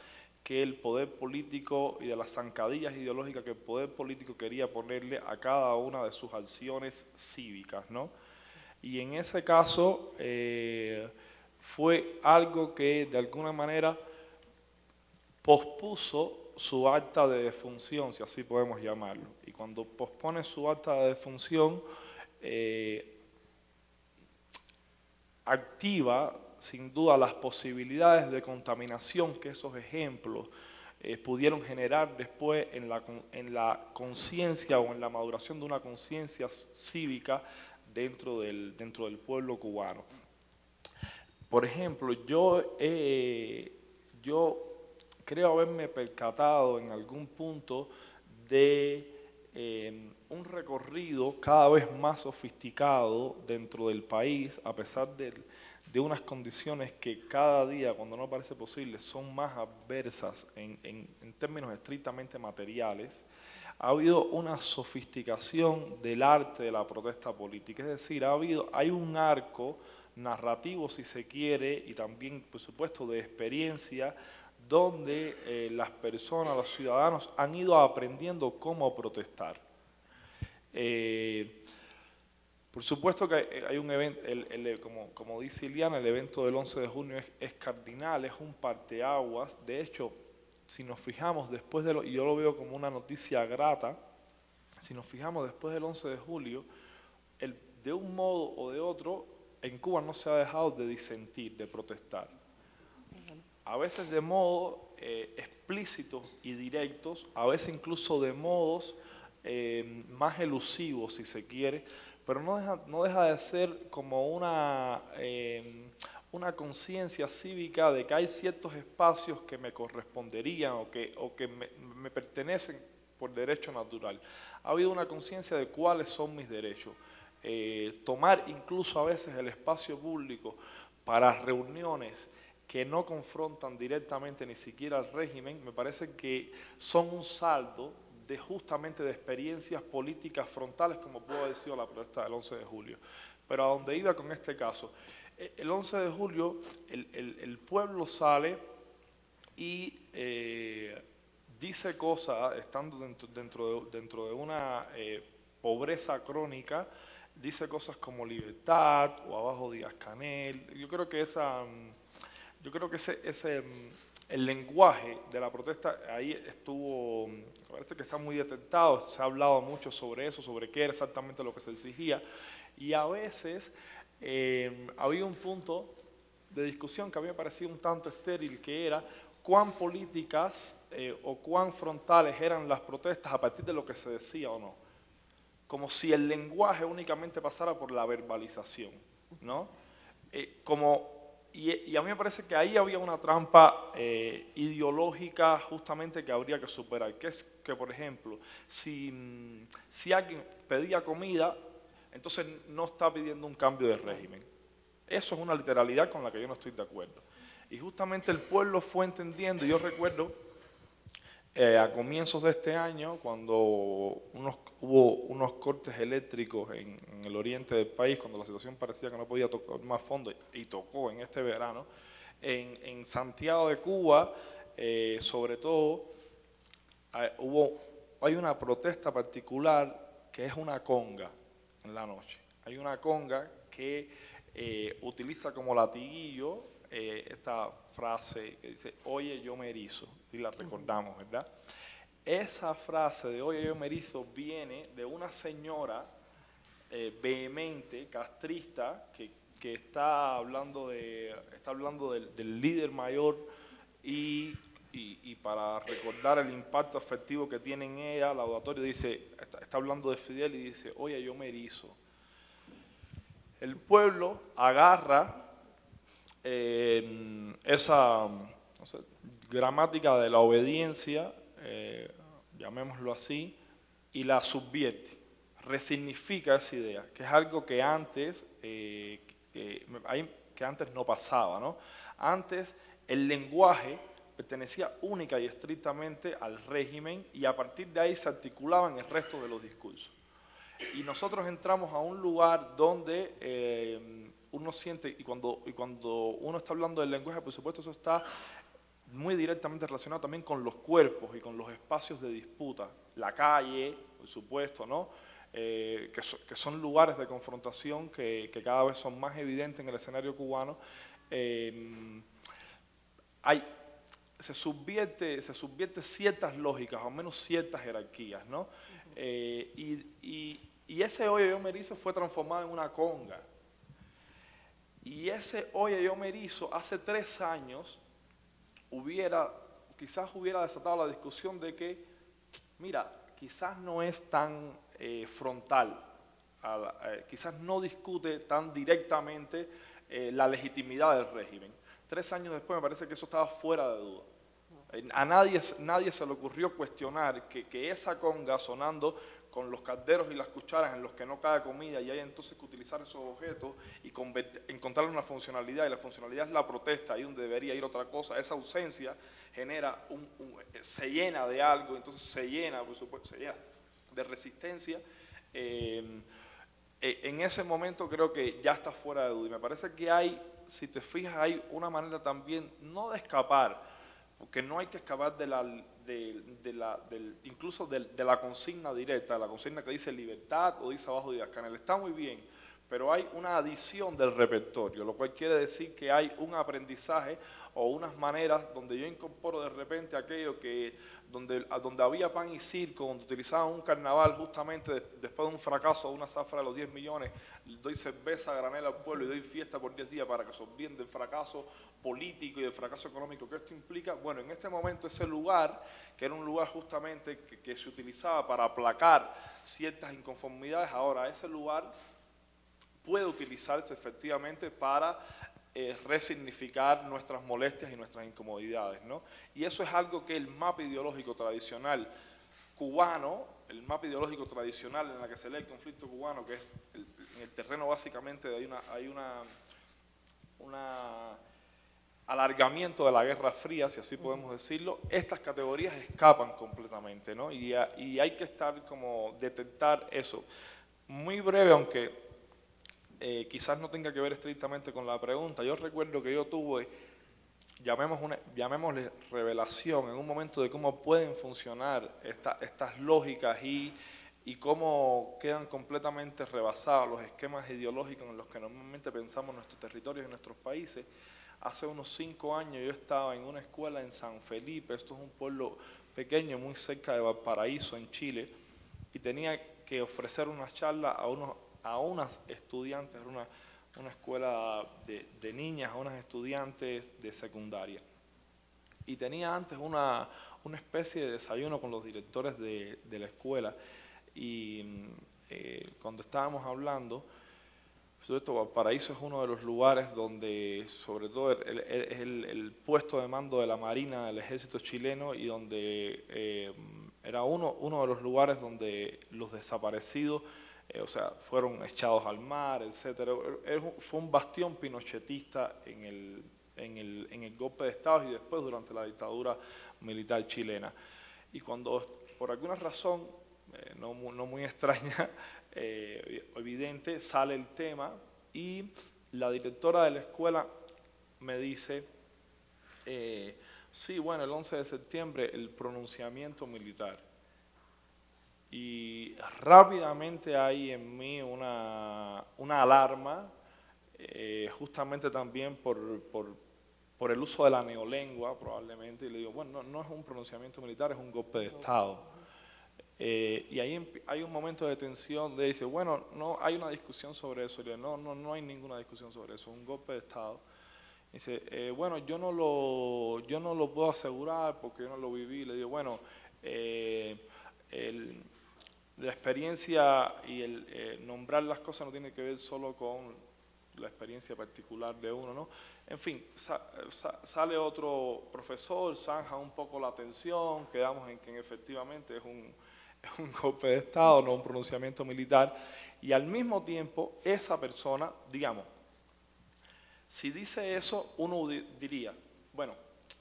que el poder político y de las zancadillas ideológicas que el poder político quería ponerle a cada una de sus acciones cívicas, ¿no? Y en ese caso fue algo que de alguna manera pospuso su acta de defunción, si así podemos llamarlo. Y cuando pospone su acta de defunción, activa sin duda las posibilidades de contaminación que esos ejemplos pudieron generar después en la conciencia o en la maduración de una conciencia cívica dentro del pueblo cubano. Por ejemplo, yo creo haberme percatado en algún punto de un recorrido cada vez más sofisticado dentro del país, a pesar de unas condiciones que cada día, cuando no parece posible, son más adversas en términos estrictamente materiales. Ha habido una sofisticación del arte de la protesta política, es decir, hay un arco narrativo, si se quiere, y también, por supuesto, de experiencia, donde las personas, los ciudadanos han ido aprendiendo cómo protestar. Por supuesto que hay un evento, como dice Iliana, el evento del 11 de junio es cardinal, es un parteaguas. De hecho, si nos fijamos después y yo lo veo como una noticia grata, si nos fijamos después del 11 de julio, de un modo o de otro, en Cuba no se ha dejado de disentir, de protestar. A veces de modos explícitos y directos, a veces incluso de modos más elusivos, si se quiere, pero no deja de ser como una conciencia cívica de que hay ciertos espacios que me corresponderían o que me pertenecen por derecho natural. Ha habido una conciencia de cuáles son mis derechos. Tomar incluso a veces el espacio público para reuniones que no confrontan directamente ni siquiera al régimen, me parece que son un saldo justamente de experiencias políticas frontales, como pudo haber sido la protesta del 11 de julio. Pero a donde iba con este caso, el 11 de julio el pueblo sale y dice cosas, estando dentro de una pobreza crónica, dice cosas como libertad o abajo Díaz-Canel. Yo creo que el lenguaje de la protesta ahí estuvo, parece que está muy detectado, se ha hablado mucho sobre eso, sobre qué era exactamente lo que se exigía, y a veces había un punto de discusión que a mí me parecía un tanto estéril, que era cuán políticas o cuán frontales eran las protestas a partir de lo que se decía o no. Como si el lenguaje únicamente pasara por la verbalización, ¿no? Y a mí me parece que ahí había una trampa ideológica justamente que habría que superar, que es que, por ejemplo, si alguien pedía comida, entonces no está pidiendo un cambio de régimen. Eso es una literalidad con la que yo no estoy de acuerdo. Y justamente el pueblo fue entendiendo, yo recuerdo a comienzos de este año, cuando hubo unos cortes eléctricos en el oriente del país, cuando la situación parecía que no podía tocar más fondo, y tocó en este verano, en Santiago de Cuba, sobre todo, hay una protesta particular que es una conga en la noche. Hay una conga que utiliza como latiguillo esta frase que dice, oye, yo me erizo, y la recordamos, ¿verdad? Esa frase de oye, yo me erizo viene de una señora vehemente, castrista, que está hablando del líder mayor y para recordar el impacto afectivo que tiene en ella, laudatorio dice, está hablando de Fidel y dice, oye, yo me erizo. El pueblo agarra esa gramática de la obediencia, llamémoslo así, y la subvierte, resignifica esa idea, que es algo que antes, que antes no pasaba, ¿no? Antes el lenguaje pertenecía única y estrictamente al régimen y a partir de ahí se articulaban el resto de los discursos. Y nosotros entramos a un lugar donde uno siente, y cuando uno está hablando del lenguaje, por supuesto, eso está muy directamente relacionado también con los cuerpos y con los espacios de disputa. La calle, por supuesto, ¿no? Que son lugares de confrontación que cada vez son más evidentes en el escenario cubano. Se subvierte ciertas lógicas, o al menos ciertas jerarquías, ¿no? Y ese oye, yo me erizo fue transformado en una conga. Y ese oye, yo me erizo hace 3 años quizás hubiera desatado la discusión de que, mira, quizás no es tan frontal, quizás no discute tan directamente la legitimidad del régimen. 3 años después me parece que eso estaba fuera de duda. A nadie se le ocurrió cuestionar que esa conga sonando con los calderos y las cucharas en los que no cae comida y hay entonces que utilizar esos objetos y encontrarle una funcionalidad, y la funcionalidad es la protesta, ahí donde debería ir otra cosa. Esa ausencia genera se llena de algo, entonces se llena, por supuesto, se llena de resistencia. En ese momento creo que ya está fuera de duda y me parece que hay, si te fijas, hay una manera también, no de escapar, porque no hay que escapar incluso de la consigna directa, de la consigna que dice libertad o dice abajo Díaz-Canel. Está muy bien, pero hay una adición del repertorio, lo cual quiere decir que hay un aprendizaje o unas maneras donde yo incorporo de repente aquello donde había pan y circo, donde utilizaban un carnaval justamente después de un fracaso de una zafra de los 10 millones, doy cerveza a granel al pueblo y doy fiesta por 10 días para que se olviden del fracaso político y del fracaso económico que esto implica. Bueno, en este momento ese lugar, que era un lugar justamente que se utilizaba para aplacar ciertas inconformidades, ahora ese lugar puede utilizarse efectivamente para resignificar nuestras molestias y nuestras incomodidades, ¿no? Y eso es algo que el mapa ideológico tradicional cubano, el mapa ideológico tradicional en la que se lee el conflicto cubano, que es en el terreno básicamente hay un alargamiento de la Guerra Fría, si así podemos decirlo, estas categorías escapan completamente, ¿no? Y hay que estar como detectar eso. Muy breve, aunque quizás no tenga que ver estrictamente con la pregunta. Yo recuerdo que yo tuve, llamémosle revelación, en un momento de cómo pueden funcionar estas lógicas y cómo quedan completamente rebasados los esquemas ideológicos en los que normalmente pensamos nuestros territorios y nuestros países. Hace unos 5 años yo estaba en una escuela en San Felipe, esto es un pueblo pequeño muy cerca de Valparaíso, en Chile, y tenía que ofrecer una charla a unas estudiantes, una escuela de niñas, a unas estudiantes de secundaria. Y tenía antes una especie de desayuno con los directores de la escuela, y cuando estábamos hablando, Valparaíso es uno de los lugares donde, sobre todo, es el puesto de mando de la Marina del Ejército chileno, y donde era uno de los lugares donde los desaparecidos fueron echados al mar, etcétera. Fue un bastión pinochetista en el golpe de Estado y después durante la dictadura militar chilena. Y cuando, por alguna razón, no muy extraña, evidente, sale el tema, y la directora de la escuela me dice, sí, bueno, el 11 de septiembre, el pronunciamiento militar. Y rápidamente hay en mí una alarma, justamente también por el uso de la neolengua probablemente, y le digo, bueno, no es un pronunciamiento militar, es un golpe de Estado. Y ahí hay un momento de tensión, dice, bueno, no hay una discusión sobre eso. Y le digo, no hay ninguna discusión sobre eso, es un golpe de Estado. Y dice, bueno, yo no lo puedo asegurar porque yo no lo viví. Le digo, bueno, la experiencia y el nombrar las cosas no tiene que ver solo con la experiencia particular de uno, ¿no? En fin, sale otro profesor, zanja un poco la atención, quedamos en que efectivamente es un golpe de Estado, no un pronunciamiento militar, y al mismo tiempo esa persona, digamos, si dice eso, uno diría, bueno,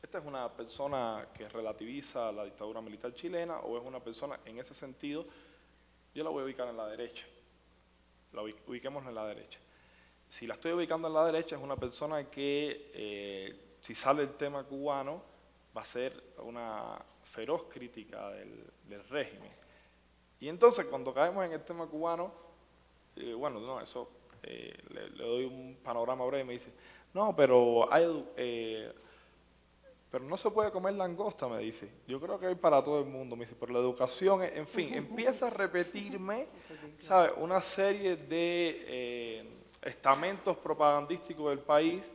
esta es una persona que relativiza la dictadura militar chilena, o es una persona, en ese sentido, yo la voy a ubicar en la derecha, ubiquémosla en la derecha. Si la estoy ubicando en la derecha, es una persona que, si sale el tema cubano, va a ser una feroz crítica del régimen. Y entonces, cuando caemos en el tema cubano, bueno, no, eso le doy un panorama breve y me dice, no, pero no se puede comer langosta, me dice. Yo creo que hay para todo el mundo, me dice, pero la educación, en fin, empieza a repetirme, ¿sabes?, una serie de estamentos propagandísticos del país,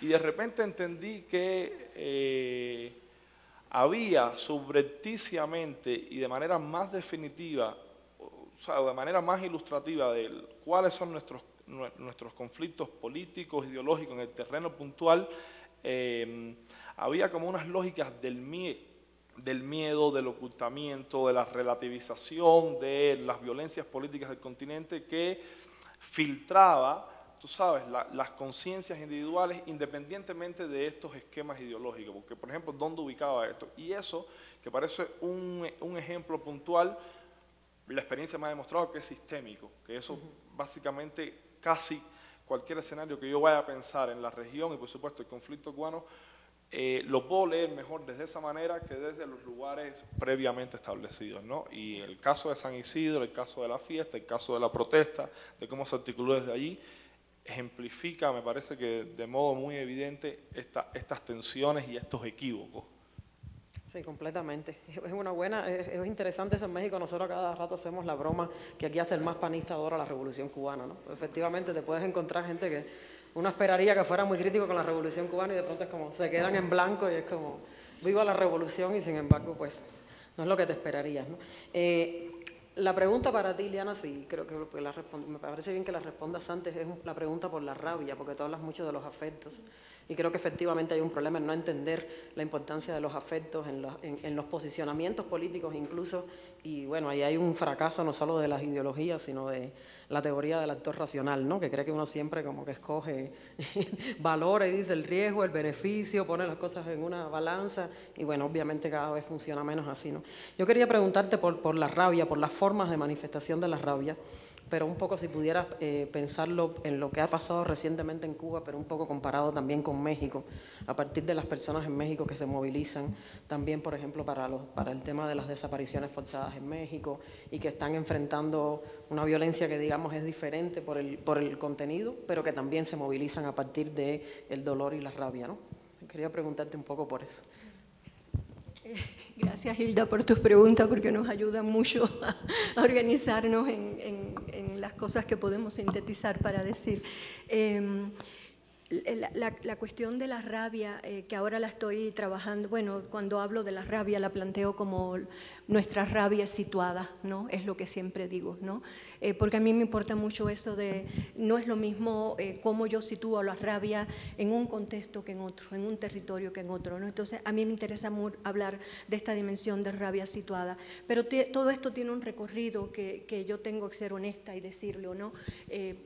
y de repente entendí que había subrepticiamente y de manera más definitiva, o sea, de manera más ilustrativa de cuáles son nuestros conflictos políticos, ideológicos en el terreno puntual, había como unas lógicas del miedo, del ocultamiento, de la relativización, de las violencias políticas del continente, que filtraba, tú sabes, las conciencias individuales independientemente de estos esquemas ideológicos. Porque, por ejemplo, ¿dónde ubicaba esto? Y eso, que parece un ejemplo puntual, la experiencia me ha demostrado que es sistémico, que eso básicamente casi cualquier escenario que yo vaya a pensar en la región, y por supuesto el conflicto cubano, lo puedo leer mejor desde esa manera que desde los lugares previamente establecidos, ¿no? Y el caso de San Isidro, el caso de la fiesta, el caso de la protesta, de cómo se articuló desde allí, ejemplifica, me parece que de modo muy evidente, estas tensiones y estos equívocos.
Sí, completamente. Es interesante eso. En México nosotros cada rato hacemos la broma que aquí hasta el más panista adora la Revolución Cubana, ¿no? Efectivamente te puedes encontrar gente que uno esperaría que fuera muy crítico con la Revolución Cubana, y de pronto es como, se quedan en blanco y es como, viva la Revolución, y sin embargo, pues, no es lo que te esperarías, ¿no? La pregunta para ti, Liana, sí, creo que me parece bien que la respondas antes, es la pregunta por la rabia, porque tú hablas mucho de los afectos. Y creo que efectivamente hay un problema en no entender la importancia de los afectos en los posicionamientos políticos incluso. Y bueno, ahí hay un fracaso no solo de las ideologías, sino de la teoría del actor racional, ¿no? Que cree que uno siempre como que escoge, valora y dice el riesgo, el beneficio, pone las cosas en una balanza. Y bueno, obviamente cada vez funciona menos así, ¿no? Yo quería preguntarte por la rabia, por las formas de manifestación de la rabia, pero un poco si pudieras pensarlo en lo que ha pasado recientemente en Cuba, pero un poco comparado también con México, a partir de las personas en México que se movilizan también, por ejemplo, para el tema de las desapariciones forzadas en México y que están enfrentando una violencia que, digamos, es diferente por el contenido, pero que también se movilizan a partir del dolor y la rabia, ¿no? Quería preguntarte un poco por eso.
Gracias, Hilda, por tus preguntas, porque nos ayudan mucho a organizarnos en las cosas que podemos sintetizar para decir. La cuestión de la rabia, que ahora la estoy trabajando, bueno, cuando hablo de la rabia la planteo como nuestra rabia situada, ¿no? Es lo que siempre digo, ¿no? Porque a mí me importa mucho eso de, no es lo mismo cómo yo sitúo la rabia en un contexto que en otro, en un territorio que en otro, ¿no? Entonces, a mí me interesa hablar de esta dimensión de rabia situada, pero todo esto tiene un recorrido que yo tengo que ser honesta y decirlo, ¿no?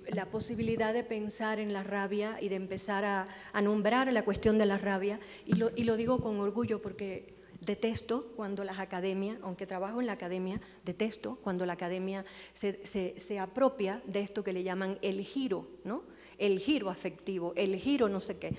La posibilidad de pensar en la rabia y de empezar a nombrar la cuestión de la rabia, y lo digo con orgullo porque detesto cuando las academias, aunque trabajo en la academia, detesto cuando la academia se apropia de esto que le llaman el giro, ¿no? El giro afectivo, el giro no sé qué.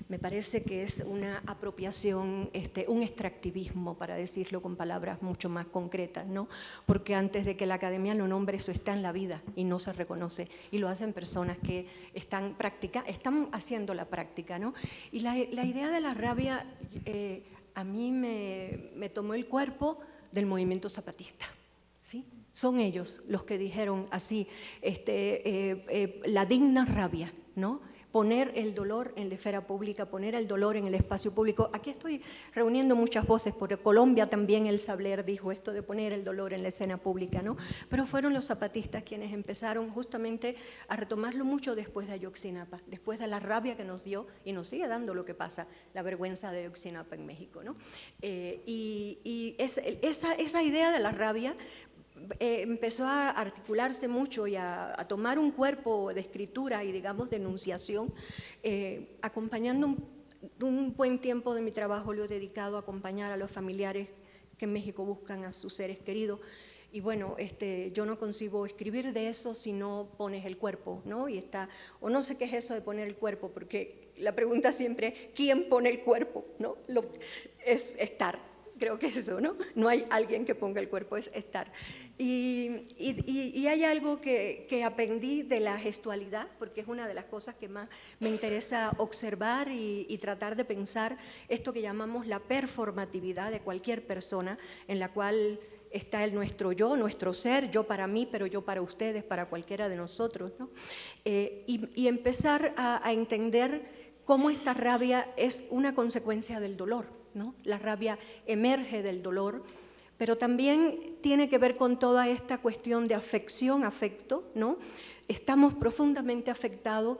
Me parece que es una apropiación, un extractivismo, para decirlo con palabras mucho más concretas, ¿no? Porque antes de que la academia lo nombre, eso está en la vida y no se reconoce. Y lo hacen personas que están haciendo la práctica, ¿no? Y la idea de la rabia a mí me tomó el cuerpo del movimiento zapatista, ¿sí? Son ellos los que dijeron así, la digna rabia, ¿no? Poner el dolor en la esfera pública, poner el dolor en el espacio público. Aquí estoy reuniendo muchas voces, porque Colombia también, el Sabler dijo esto de poner el dolor en la escena pública, ¿no? Pero fueron los zapatistas quienes empezaron justamente a retomarlo mucho después de Ayotzinapa, después de la rabia que nos dio y nos sigue dando lo que pasa, la vergüenza de Ayotzinapa en México, ¿no? Esa idea de la rabia empezó a articularse mucho y a tomar un cuerpo de escritura y, digamos, de enunciación, acompañando un buen tiempo de mi trabajo lo he dedicado a acompañar a los familiares que en México buscan a sus seres queridos. Y bueno, yo no concibo escribir de eso si no pones el cuerpo, ¿no? O no sé qué es eso de poner el cuerpo, porque la pregunta siempre es, ¿quién pone el cuerpo? ¿No? Es estar, creo que eso, ¿no? No hay alguien que ponga el cuerpo, es estar. Y hay algo que aprendí de la gestualidad, porque es una de las cosas que más me interesa observar y tratar de pensar, esto que llamamos la performatividad de cualquier persona, en la cual está nuestro yo, nuestro ser, yo para mí, pero yo para ustedes, para cualquiera de nosotros, ¿no? Y empezar a entender cómo esta rabia es una consecuencia del dolor, ¿no? La rabia emerge del dolor, pero también tiene que ver con toda esta cuestión de afección, afecto, ¿no? Estamos profundamente afectados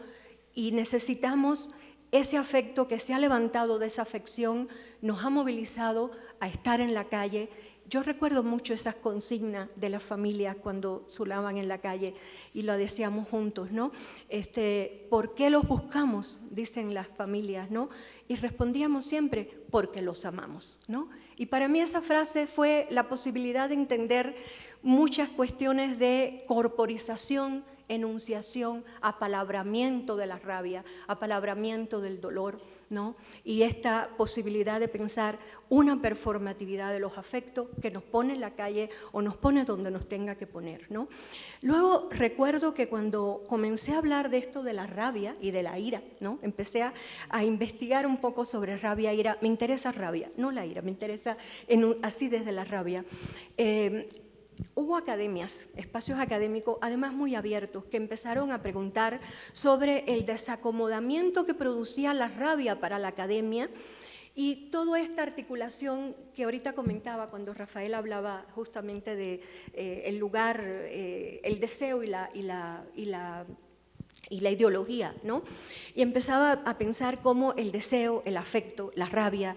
y necesitamos ese afecto que se ha levantado de esa afección, nos ha movilizado a estar en la calle. Yo recuerdo mucho esas consignas de las familias cuando zulaban en la calle y lo decíamos juntos, ¿no? ¿Por qué los buscamos?, dicen las familias, ¿no? Y respondíamos siempre, porque los amamos, ¿no? Y para mí esa frase fue la posibilidad de entender muchas cuestiones de corporización, enunciación, apalabramiento de la rabia, apalabramiento del dolor, ¿no? Y esta posibilidad de pensar una performatividad de los afectos que nos pone en la calle o nos pone donde nos tenga que poner, ¿no? Luego recuerdo que cuando comencé a hablar de esto de la rabia y de la ira, ¿no? Empecé a investigar un poco sobre rabia e ira. Me interesa rabia, no la ira, me interesa así desde la rabia. Hubo academias, espacios académicos, además muy abiertos, que empezaron a preguntar sobre el desacomodamiento que producía la rabia para la academia Y toda esta articulación que ahorita comentaba cuando Rafael hablaba justamente de el lugar, el deseo y la ideología, ¿no? Y empezaba a pensar cómo el deseo, el afecto, la rabia,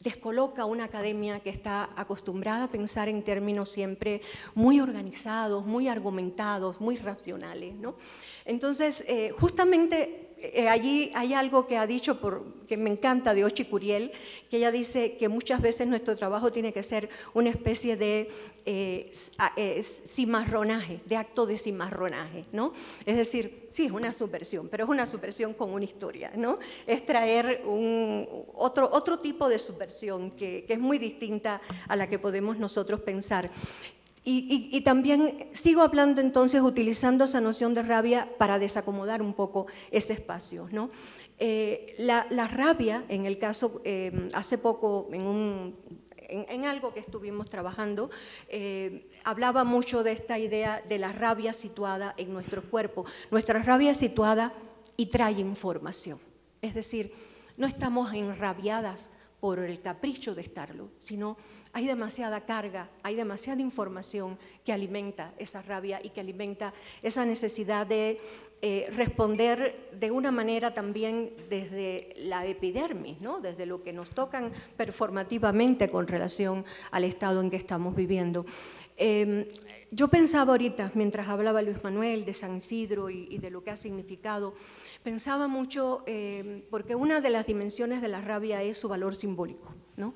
descoloca una academia que está acostumbrada a pensar en términos siempre muy organizados, muy argumentados, muy racionales, ¿no? Entonces, justamente allí hay algo que ha dicho, que me encanta, de Ochi Curiel, que ella dice que muchas veces nuestro trabajo tiene que ser una especie de cimarronaje, de acto de cimarronaje, ¿no? Es decir, sí, es una subversión, pero es una subversión con una historia, ¿no? Es traer otro tipo de subversión que es muy distinta a la que podemos nosotros pensar. Y también sigo hablando entonces, utilizando esa noción de rabia para desacomodar un poco ese espacio, ¿no? La rabia, en el caso, hace poco, en algo que estuvimos trabajando, hablaba mucho de esta idea de la rabia situada en nuestro cuerpo. Nuestra rabia es situada y trae información. Es decir, no estamos enrabiadas por el capricho de estarlo, sino hay demasiada carga, hay demasiada información que alimenta esa rabia y que alimenta esa necesidad de responder de una manera también desde la epidermis, ¿no? Desde lo que nos tocan performativamente con relación al estado en que estamos viviendo. Yo pensaba ahorita, mientras hablaba Luis Manuel de San Isidro y de lo que ha significado, pensaba mucho, porque una de las dimensiones de la rabia es su valor simbólico, ¿no?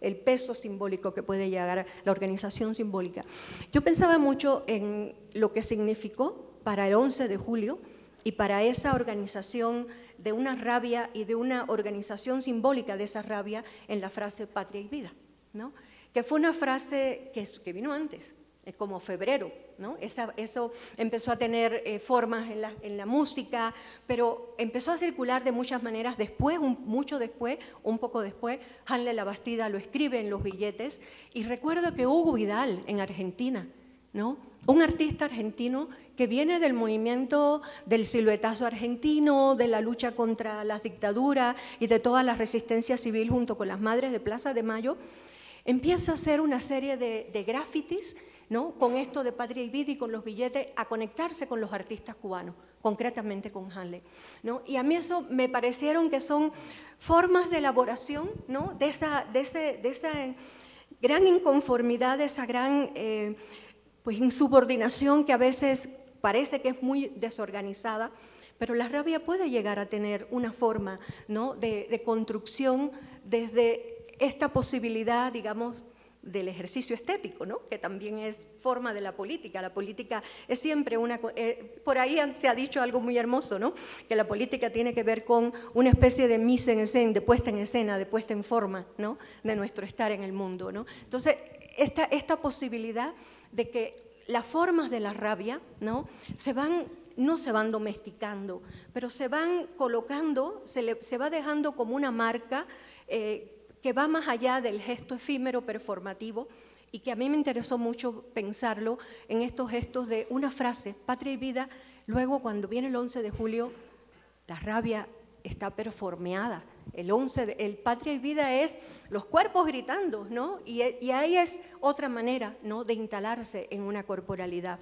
El peso simbólico que puede llegar a la organización simbólica. Yo pensaba mucho en lo que significó para el 11 de julio y para esa organización de una rabia y de una organización simbólica de esa rabia en la frase patria y vida, ¿no? Que fue una frase que vino antes, como febrero, ¿no? Eso empezó a tener formas en la música, pero empezó a circular de muchas maneras después, mucho después, un poco después. Hanle Labastida lo escribe en los billetes, y recuerdo que Hugo Vidal en Argentina, ¿no? Un artista argentino que viene del movimiento del siluetazo argentino, de la lucha contra las dictaduras y de toda la resistencia civil junto con las madres de Plaza de Mayo, empieza a hacer una serie de grafitis, ¿no? Con esto de patria y vida y con los billetes, a conectarse con los artistas cubanos, concretamente con Hanle, ¿no? Y a mí eso me parecieron que son formas de elaboración, ¿no? de esa gran inconformidad, de esa gran pues insubordinación que a veces parece que es muy desorganizada, pero la rabia puede llegar a tener una forma, ¿no? de construcción desde esta posibilidad, digamos, del ejercicio estético, ¿no? Que también es forma de la política. La política es siempre por ahí se ha dicho algo muy hermoso, ¿no? Que la política tiene que ver con una especie de mise en scène, de puesta en escena, de puesta en forma, ¿no? De nuestro estar en el mundo, ¿no? Entonces, esta posibilidad de que las formas de la rabia, ¿no? No se van domesticando, pero se van colocando, se va dejando como una marca que va más allá del gesto efímero performativo, y que a mí me interesó mucho pensarlo en estos gestos de una frase, patria y vida. Luego, cuando viene el 11 de julio, la rabia está performeada. El patria y vida es los cuerpos gritando, ¿no? Y ahí es otra manera, ¿no? De instalarse en una corporalidad.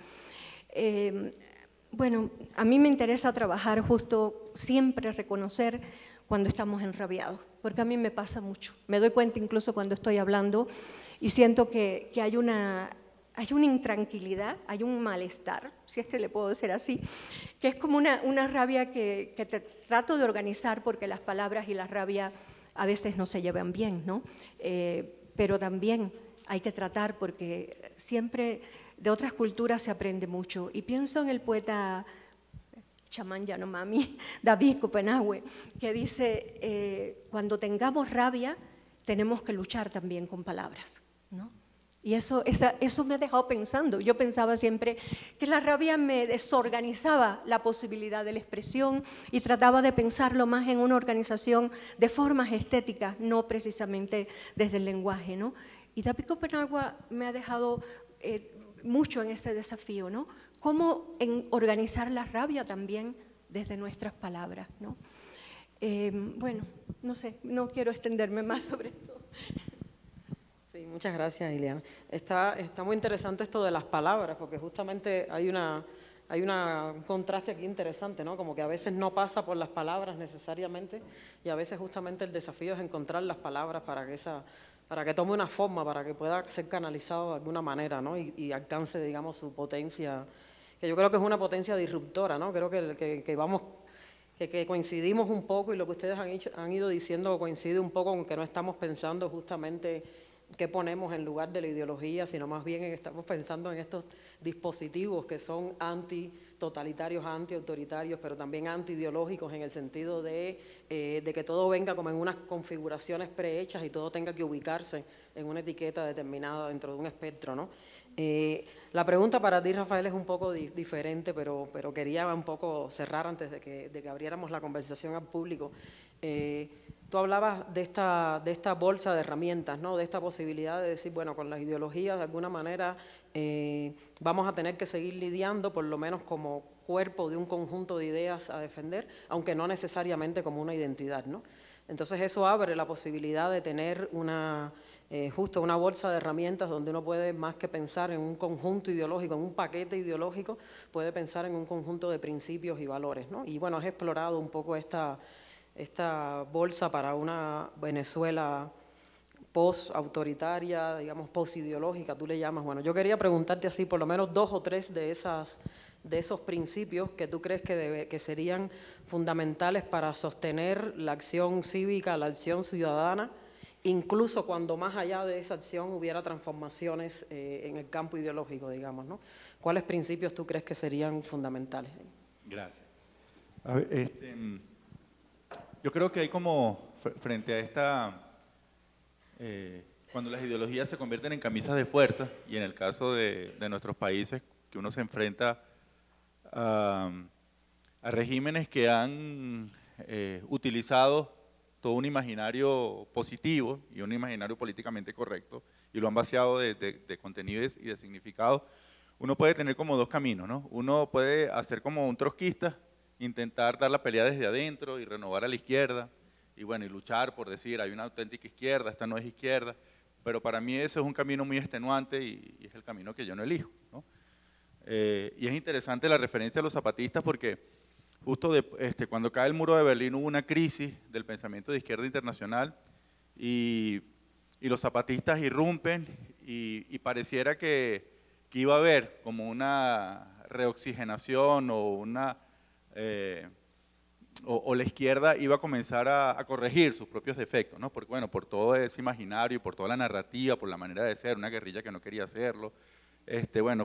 Bueno, a mí me interesa trabajar justo siempre reconocer cuando estamos enrabiados, porque a mí me pasa mucho. Me doy cuenta incluso cuando estoy hablando y siento que hay una intranquilidad, hay un malestar, si es que le puedo decir así, que es como una rabia que te trato de organizar, porque las palabras y la rabia a veces no se llevan bien, ¿no? Pero también hay que tratar, porque siempre de otras culturas se aprende mucho. Y pienso en el poeta chamán Yanomami, David Copenhague, que dice, cuando tengamos rabia, tenemos que luchar también con palabras, ¿no? Y eso me ha dejado pensando. Yo pensaba siempre que la rabia me desorganizaba la posibilidad de la expresión y trataba de pensarlo más en una organización de formas estéticas, no precisamente desde el lenguaje, ¿no? Y David Copenhague me ha dejado mucho en ese desafío, ¿no? Cómo organizar la rabia también desde nuestras palabras, ¿no? Bueno, no sé, no quiero extenderme más sobre eso.
Sí, muchas gracias, Ileana. Está muy interesante esto de las palabras, porque justamente hay un contraste aquí interesante, ¿no? Como que a veces no pasa por las palabras necesariamente, y a veces justamente el desafío es encontrar las palabras para que tome una forma, para que pueda ser canalizado de alguna manera, ¿no? Y alcance, digamos, su potencia, que yo creo que es una potencia disruptora, ¿no? Creo que coincidimos un poco, y lo que ustedes han ido diciendo coincide un poco con que no estamos pensando justamente qué ponemos en lugar de la ideología, sino más bien estamos pensando en estos dispositivos que son antitotalitarios, antiautoritarios, pero también antiideológicos, en el sentido de que todo venga como en unas configuraciones prehechas y todo tenga que ubicarse en una etiqueta determinada dentro de un espectro, ¿no? La pregunta para ti, Rafael, es un poco diferente, pero quería un poco cerrar antes de que abriéramos la conversación al público. Tú hablabas de esta bolsa de herramientas, ¿no? De esta posibilidad de decir, bueno, con las ideologías de alguna manera vamos a tener que seguir lidiando, por lo menos como cuerpo de un conjunto de ideas a defender, aunque no necesariamente como una identidad, ¿no? Entonces eso abre la posibilidad de tener justo una bolsa de herramientas donde uno puede, más que pensar en un conjunto ideológico, en un paquete ideológico, puede pensar en un conjunto de principios y valores, ¿no? Y bueno, has explorado un poco esta bolsa para una Venezuela post-autoritaria, digamos, post-ideológica, tú le llamas. Bueno, yo quería preguntarte así, por lo menos 2 o 3 de esos principios que tú crees que serían fundamentales para sostener la acción cívica, la acción ciudadana, incluso cuando más allá de esa acción hubiera transformaciones en el campo ideológico, digamos, ¿no? ¿Cuáles principios tú crees que serían fundamentales?
Gracias. A ver, yo creo que hay como, frente a cuando las ideologías se convierten en camisas de fuerza, y en el caso de nuestros países, que uno se enfrenta a regímenes que han utilizado todo un imaginario positivo y un imaginario políticamente correcto, y lo han vaciado de contenidos y de significado, uno puede tener como 2 caminos, ¿no? Uno puede hacer como un trotskista, intentar dar la pelea desde adentro y renovar a la izquierda, y bueno, y luchar por decir, hay una auténtica izquierda, esta no es izquierda, pero para mí ese es un camino muy extenuante y es el camino que yo no elijo, ¿no? Y es interesante la referencia a los zapatistas porque justo cuando cae el muro de Berlín hubo una crisis del pensamiento de izquierda internacional y los zapatistas irrumpen y pareciera que iba a haber como una reoxigenación o o la izquierda iba a comenzar a corregir sus propios defectos, ¿no? Porque, bueno, por todo ese imaginario, por toda la narrativa, por la manera de ser, una guerrilla que no quería hacerlo, bueno,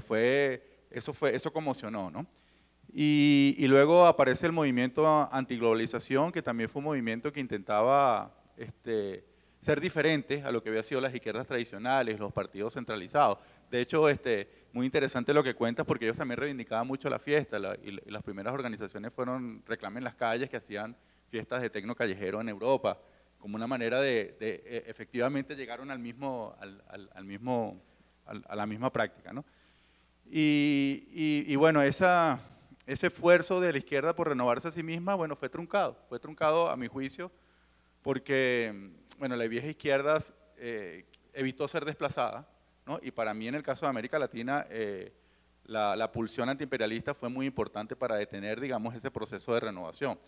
eso conmocionó, ¿no? Y luego aparece el movimiento antiglobalización, que también fue un movimiento que intentaba ser diferente a lo que había sido las izquierdas tradicionales, los partidos centralizados. De hecho, muy interesante lo que cuentas, porque ellos también reivindicaban mucho la fiesta, y las primeras organizaciones fueron Reclame en las Calles, que hacían fiestas de tecno callejero en Europa, como una manera efectivamente llegaron a la misma práctica, ¿no? Y bueno, ese esfuerzo de la izquierda por renovarse a sí misma, bueno, fue truncado a mi juicio, porque, bueno, la vieja izquierda evitó ser desplazada, ¿no? Y para mí, en el caso de América Latina, la pulsión antiimperialista fue muy importante para detener, digamos, ese proceso de renovación.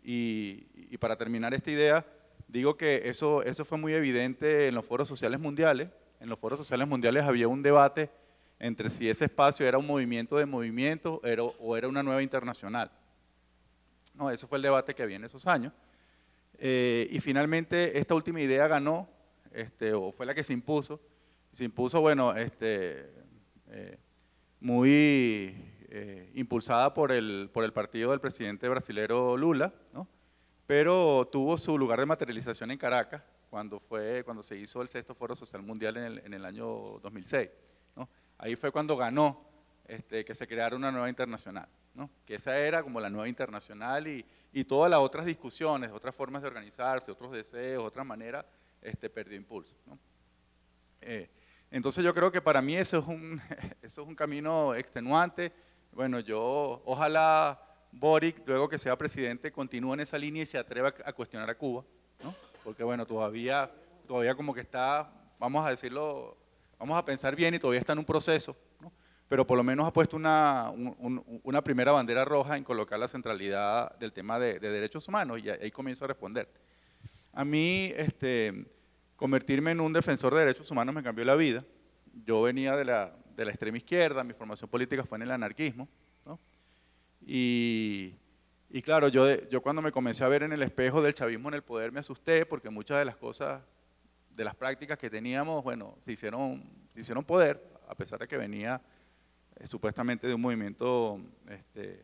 Y para terminar esta idea, digo que eso fue muy evidente en los foros sociales mundiales. En los foros sociales mundiales había un debate entre si ese espacio era un movimiento de movimientos o era una nueva internacional. No, ese fue el debate que había en esos años. Y finalmente esta última idea ganó, o fue la que se impuso. Se impuso, bueno, muy impulsada por el partido del presidente brasilero Lula, ¿no? Pero tuvo su lugar de materialización en Caracas cuando se hizo el 6º Foro Social Mundial en el año 2006, ¿no? Ahí fue cuando ganó que se creara una nueva internacional, ¿no? Que esa era como la nueva internacional y todas las otras discusiones, otras formas de organizarse, otros deseos, otras maneras, perdió impulso, ¿no? Entonces yo creo que para mí eso es un camino extenuante. Bueno, yo ojalá Boric, luego que sea presidente, continúa en esa línea y se atreve a cuestionar a Cuba, ¿no? Porque bueno, todavía como que está, vamos a decirlo, vamos a pensar bien y todavía está en un proceso, ¿no? Pero por lo menos ha puesto una primera bandera roja en colocar la centralidad del tema de derechos humanos y ahí comienzo a responder. A mí, convertirme en un defensor de derechos humanos me cambió la vida. Yo venía de la extrema izquierda, mi formación política fue en el anarquismo, ¿no? Y claro, yo cuando me comencé a ver en el espejo del chavismo en el poder me asusté porque muchas de las cosas, de las prácticas que teníamos, bueno, se hicieron poder, a pesar de que venía supuestamente de un movimiento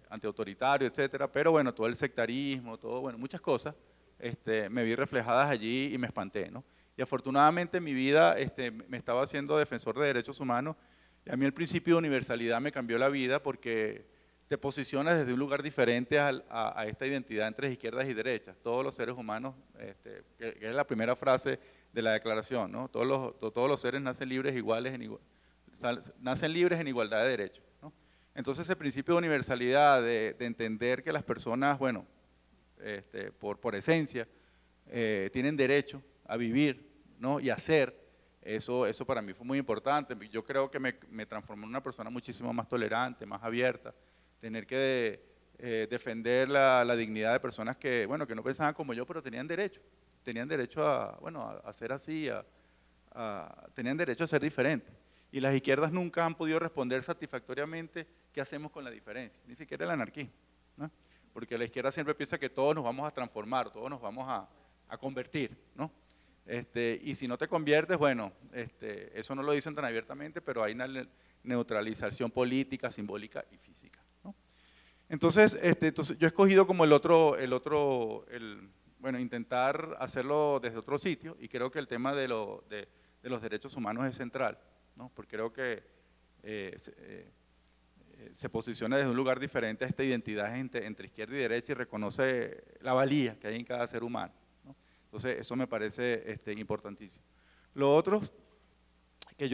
antiautoritario, etcétera, pero bueno, todo el sectarismo, bueno, muchas cosas, me vi reflejadas allí y me espanté, ¿no? Y afortunadamente en mi vida me estaba haciendo defensor de derechos humanos y a mí el principio de universalidad me cambió la vida porque te posicionas desde un lugar diferente a esta identidad entre izquierdas y derechas. Todos los seres humanos, que es la primera frase de la declaración, ¿no? Todos los seres nacen libres nacen libres en igualdad de derechos, ¿no? Entonces ese principio de universalidad, de entender que las personas, bueno, por esencia, tienen derecho a vivir, ¿no? Y a ser, eso para mí fue muy importante. Yo creo que me transformó en una persona muchísimo más tolerante, más abierta, tener que defender la dignidad de personas que, bueno, que no pensaban como yo, pero tenían derecho a, bueno, a ser así, tenían derecho a ser diferentes. Y las izquierdas nunca han podido responder satisfactoriamente qué hacemos con la diferencia, ni siquiera el anarquismo, ¿no? Porque la izquierda siempre piensa que todos nos vamos a transformar, todos nos vamos a convertir, ¿no? Y si no te conviertes, bueno, eso no lo dicen tan abiertamente, pero hay una neutralización política, simbólica y física, ¿no? Entonces yo he escogido como bueno, intentar hacerlo desde otro sitio y creo que el tema de los derechos humanos es central, ¿no? Porque creo que se posiciona desde un lugar diferente a esta identidad entre izquierda y derecha y reconoce la valía que hay en cada ser humano, ¿no? Entonces eso me parece importantísimo. Lo otro, que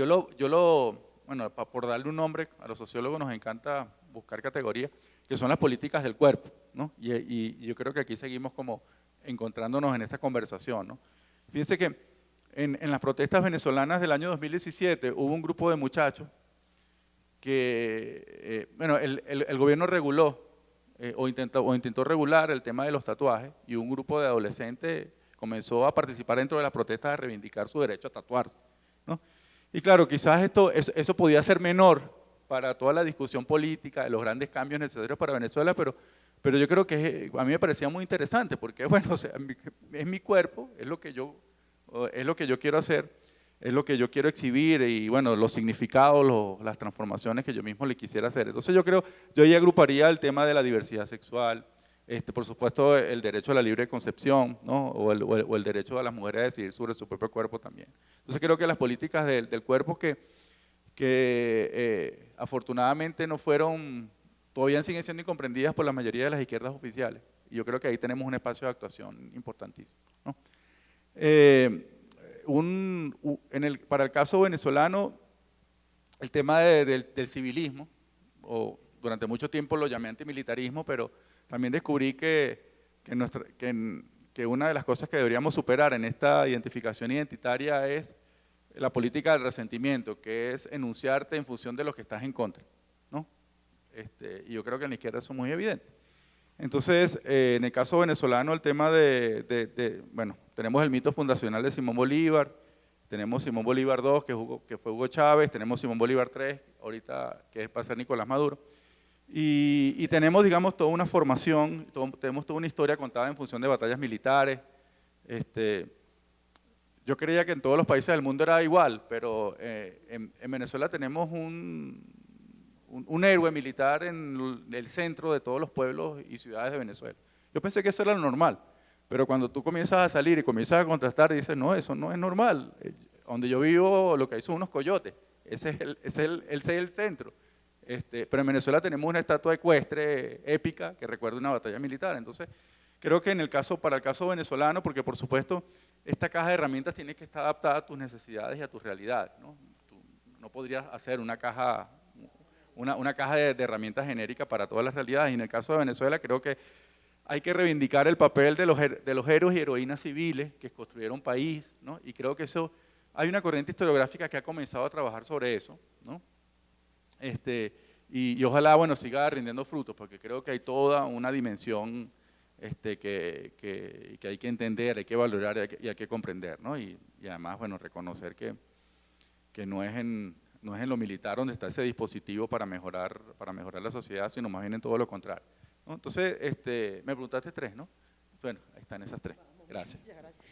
bueno, por darle un nombre, a los sociólogos nos encanta buscar categorías, que son las políticas del cuerpo, ¿no? Y yo creo que aquí seguimos como encontrándonos en esta conversación, ¿no? Fíjense que en las protestas venezolanas del año 2017 hubo un grupo de muchachos que, bueno, el gobierno reguló o intentó regular el tema de los tatuajes y un grupo de adolescentes comenzó a participar dentro de las protestas a reivindicar su derecho a tatuarse, ¿no? Y claro, quizás eso podía ser menor para toda la discusión política de los grandes cambios necesarios para Venezuela, pero yo creo que a mí me parecía muy interesante porque, bueno, o sea, es mi cuerpo, es lo que yo quiero hacer, es lo que yo quiero exhibir y, bueno, los significados, las transformaciones que yo mismo le quisiera hacer. Entonces yo ahí agruparía el tema de la diversidad sexual, por supuesto el derecho a la libre concepción, ¿no? o el derecho a las mujeres a decidir sobre su propio cuerpo también. Entonces creo que las políticas del cuerpo que afortunadamente todavía siguen siendo incomprendidas por la mayoría de las izquierdas oficiales. Y yo creo que ahí tenemos un espacio de actuación importantísimo, ¿no? Para el caso venezolano, el tema del civilismo, o durante mucho tiempo lo llamé antimilitarismo, pero también descubrí que una de las cosas que deberíamos superar en esta identificación identitaria es la política del resentimiento, que es enunciarte en función de los que estás en contra, ¿no? Y yo creo que en la izquierda eso es muy evidente. Entonces, en el caso venezolano, el tema bueno, tenemos el mito fundacional de Simón Bolívar, tenemos Simón Bolívar II, que fue Hugo Chávez, tenemos Simón Bolívar III, ahorita que es para ser Nicolás Maduro, y tenemos, digamos, toda una formación, tenemos toda una historia contada en función de batallas militares. Yo creía que en todos los países del mundo era igual, pero en Venezuela tenemos un héroe militar en el centro de todos los pueblos y ciudades de Venezuela. Yo pensé que eso era lo normal, pero cuando tú comienzas a salir y comienzas a contrastar, dices, no, eso no es normal. Donde yo vivo, lo que hay son unos coyotes, ese es el centro. Pero en Venezuela tenemos una estatua ecuestre épica que recuerda una batalla militar. Entonces, creo que para el caso venezolano, porque por supuesto, esta caja de herramientas tiene que estar adaptada a tus necesidades y a tus realidades, ¿no? Tú no podrías hacer una caja una caja de herramientas genéricas para todas las realidades. Y en el caso de Venezuela creo que hay que reivindicar el papel de los héroes y heroínas civiles que construyeron país, ¿no? Y creo que eso, hay una corriente historiográfica que ha comenzado a trabajar sobre eso, ¿no? Y ojalá, bueno, siga rindiendo frutos, porque creo que hay toda una dimensión que hay que entender, hay que valorar y hay que comprender, ¿no? Y además, bueno, reconocer que no es en lo militar donde está ese dispositivo para mejorar la sociedad, sino más bien en todo lo contrario, ¿no? Entonces, me preguntaste 3, ¿no? Bueno, ahí están esas 3. Gracias.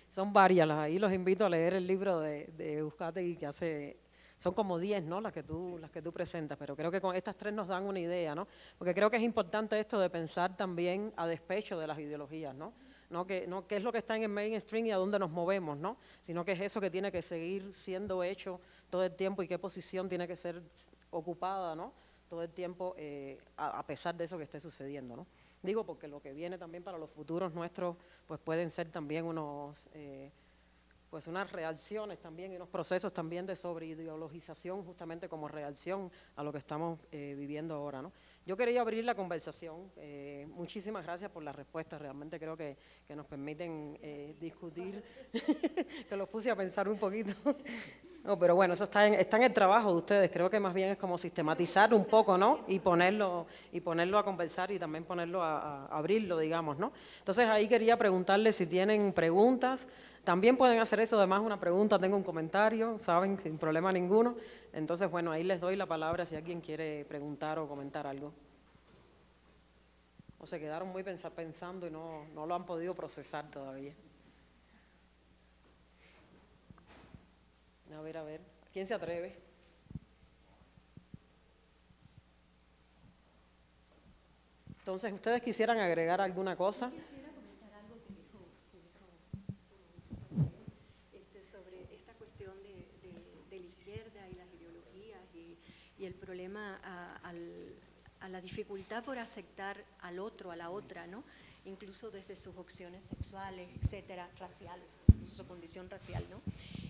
Son varias, ahí los invito a leer el libro de Uzcategui que hace. Son como 10, ¿no? Las que tú presentas, pero creo que con estas 3 nos dan una idea, ¿no? Porque creo que es importante esto de pensar también a despecho de las ideologías, ¿no? No qué es lo que está en el mainstream y a dónde nos movemos, ¿no? Sino que es eso que tiene que seguir siendo hecho todo el tiempo y qué posición tiene que ser ocupada, ¿no? Todo el tiempo a pesar de eso que esté sucediendo, ¿no? Digo porque lo que viene también para los futuros nuestros, pues pueden ser también pues unas reacciones también y unos procesos también de sobreideologización justamente como reacción a lo que estamos viviendo ahora, ¿no? Yo quería abrir la conversación. Muchísimas gracias por las respuestas, realmente creo que nos permiten discutir, que los puse a pensar un poquito. No, pero bueno, eso está en el trabajo de ustedes, creo que más bien es como sistematizar un poco, ¿no? Y ponerlo a conversar y también ponerlo a abrirlo, digamos, ¿no? Entonces ahí quería preguntarles si tienen preguntas. También pueden hacer eso, además una pregunta, tengo un comentario, ¿saben? Sin problema ninguno. Entonces, bueno, ahí les doy la palabra si alguien quiere preguntar o comentar algo. O se quedaron muy pensando y no lo han podido procesar todavía. A ver, ¿quién se atreve? Entonces, ¿ustedes quisieran agregar alguna cosa?
Y el problema a la dificultad por aceptar al otro, a la otra, ¿no? Incluso desde sus opciones sexuales, etcétera, raciales, incluso su condición racial, ¿no?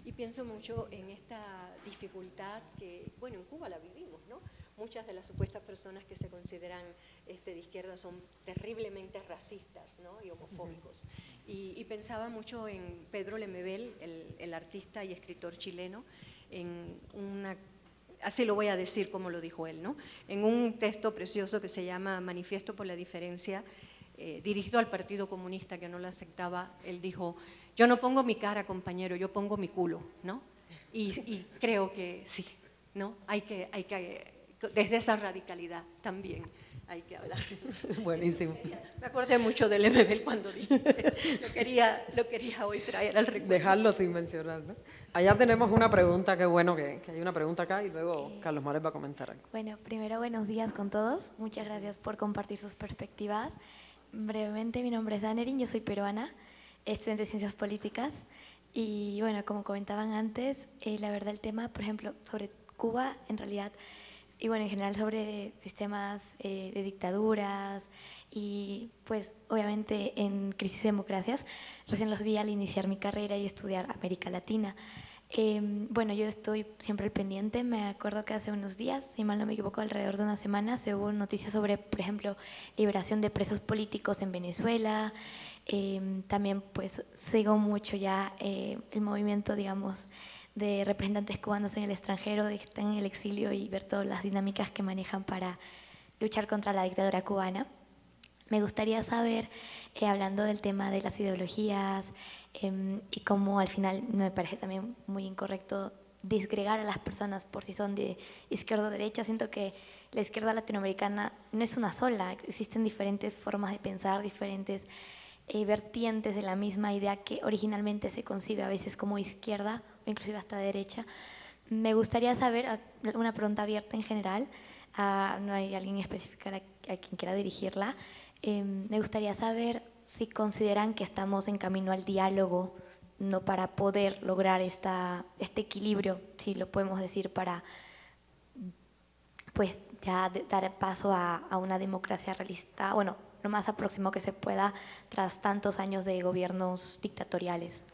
Y pienso mucho en esta dificultad que, bueno, en Cuba la vivimos, ¿no? Muchas de las supuestas personas que se consideran de izquierda son terriblemente racistas, ¿no? Y homofóbicos. Y pensaba mucho en Pedro Lemebel, el artista y escritor chileno, en una... Así lo voy a decir como lo dijo él, ¿no? En un texto precioso que se llama Manifiesto por la Diferencia, dirigido al Partido Comunista que no lo aceptaba, él dijo: yo no pongo mi cara, compañero, yo pongo mi culo, ¿no? Y creo que sí, ¿no? Hay que, desde esa radicalidad también hay que hablar.
Buenísimo.
Me acordé mucho del MBL cuando dijiste, lo quería hoy traer al recuerdo.
Dejarlo sin mencionar, ¿no? Allá tenemos una pregunta, qué bueno que hay una pregunta acá y luego Carlos Morel va a comentar algo.
Bueno, primero buenos días con todos, muchas gracias por compartir sus perspectivas. Brevemente, mi nombre es Danerin, yo soy peruana, estudiante de Ciencias Políticas y bueno, como comentaban antes, la verdad el tema, por ejemplo, sobre Cuba, en realidad, y bueno, en general sobre sistemas de dictaduras y pues obviamente en crisis de democracias, recién los vi al iniciar mi carrera y estudiar América Latina. Bueno, yo estoy siempre al pendiente, me acuerdo que hace unos días, si mal no me equivoco, alrededor de una semana, se hubo noticias sobre, por ejemplo, liberación de presos políticos en Venezuela. También pues sigo mucho ya el movimiento, digamos, de representantes cubanos en el extranjero, de que están en el exilio y ver todas las dinámicas que manejan para luchar contra la dictadura cubana. Me gustaría saber, hablando del tema de las ideologías y cómo al final me parece también muy incorrecto disgregar a las personas por si son de izquierda o derecha. Siento que la izquierda latinoamericana no es una sola, existen diferentes formas de pensar, diferentes vertientes de la misma idea que originalmente se concibe a veces como izquierda o inclusive hasta derecha. Me gustaría saber, una pregunta abierta en general, no hay alguien específico a quien quiera dirigirla. Me gustaría saber si consideran que estamos en camino al diálogo, no, para poder lograr este equilibrio, si lo podemos decir, para pues ya dar paso a una democracia realista, bueno, lo más aproximado que se pueda tras tantos años de gobiernos dictatoriales.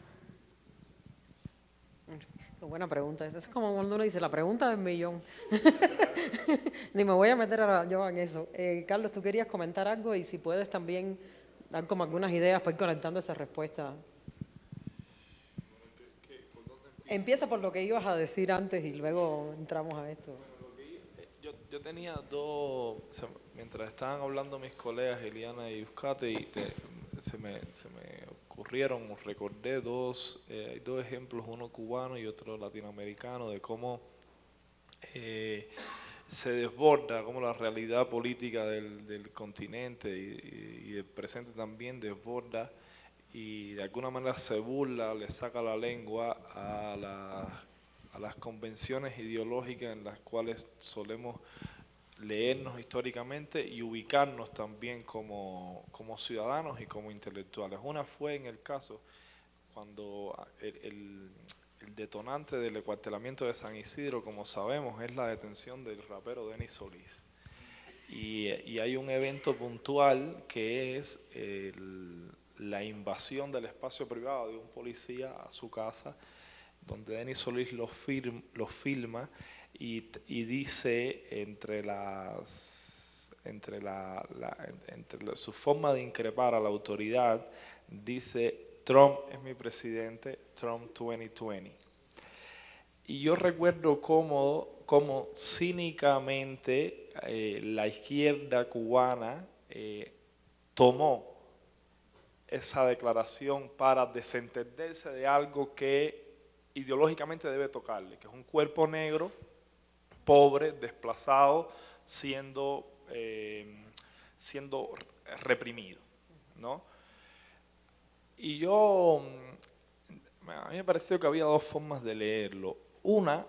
Buena pregunta. Esa es como cuando uno dice la pregunta del millón. Ni me voy a meter ahora yo en eso. Carlos, tú querías comentar algo y si puedes también dar como algunas ideas para ir conectando esa respuesta. Empieza por lo que ibas a decir antes y luego entramos a esto.
Yo tenía mientras estaban hablando mis colegas Eliana y Euskate, se me ocurrieron, recordé dos ejemplos, uno cubano y otro latinoamericano, de cómo se desborda, cómo la realidad política del continente y del presente también desborda y de alguna manera se burla, le saca la lengua a las convenciones ideológicas en las cuales solemos leernos históricamente y ubicarnos también como ciudadanos y como intelectuales. Una fue en el caso cuando el detonante del acuartelamiento de San Isidro, como sabemos, es la detención del rapero Denis Solís. Y hay un evento puntual que es la invasión del espacio privado de un policía a su casa, donde Denis Solís lo filma y dice entre su forma de increpar a la autoridad, dice: Trump es mi presidente, Trump 2020. Y yo recuerdo cómo cínicamente la izquierda cubana tomó esa declaración para desentenderse de algo que ideológicamente debe tocarle, que es un cuerpo negro, pobre, desplazado, siendo reprimido, ¿no? Y a mí me pareció que había dos formas de leerlo. Una,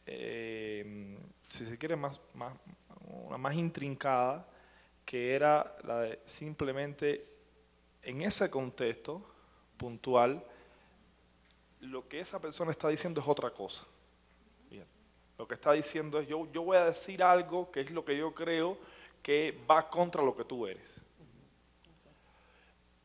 si se quiere, una más intrincada, que era la de simplemente, en ese contexto puntual, lo que esa persona está diciendo es otra cosa. Bien. Lo que está diciendo es, yo voy a decir algo que es lo que yo creo que va contra lo que tú eres.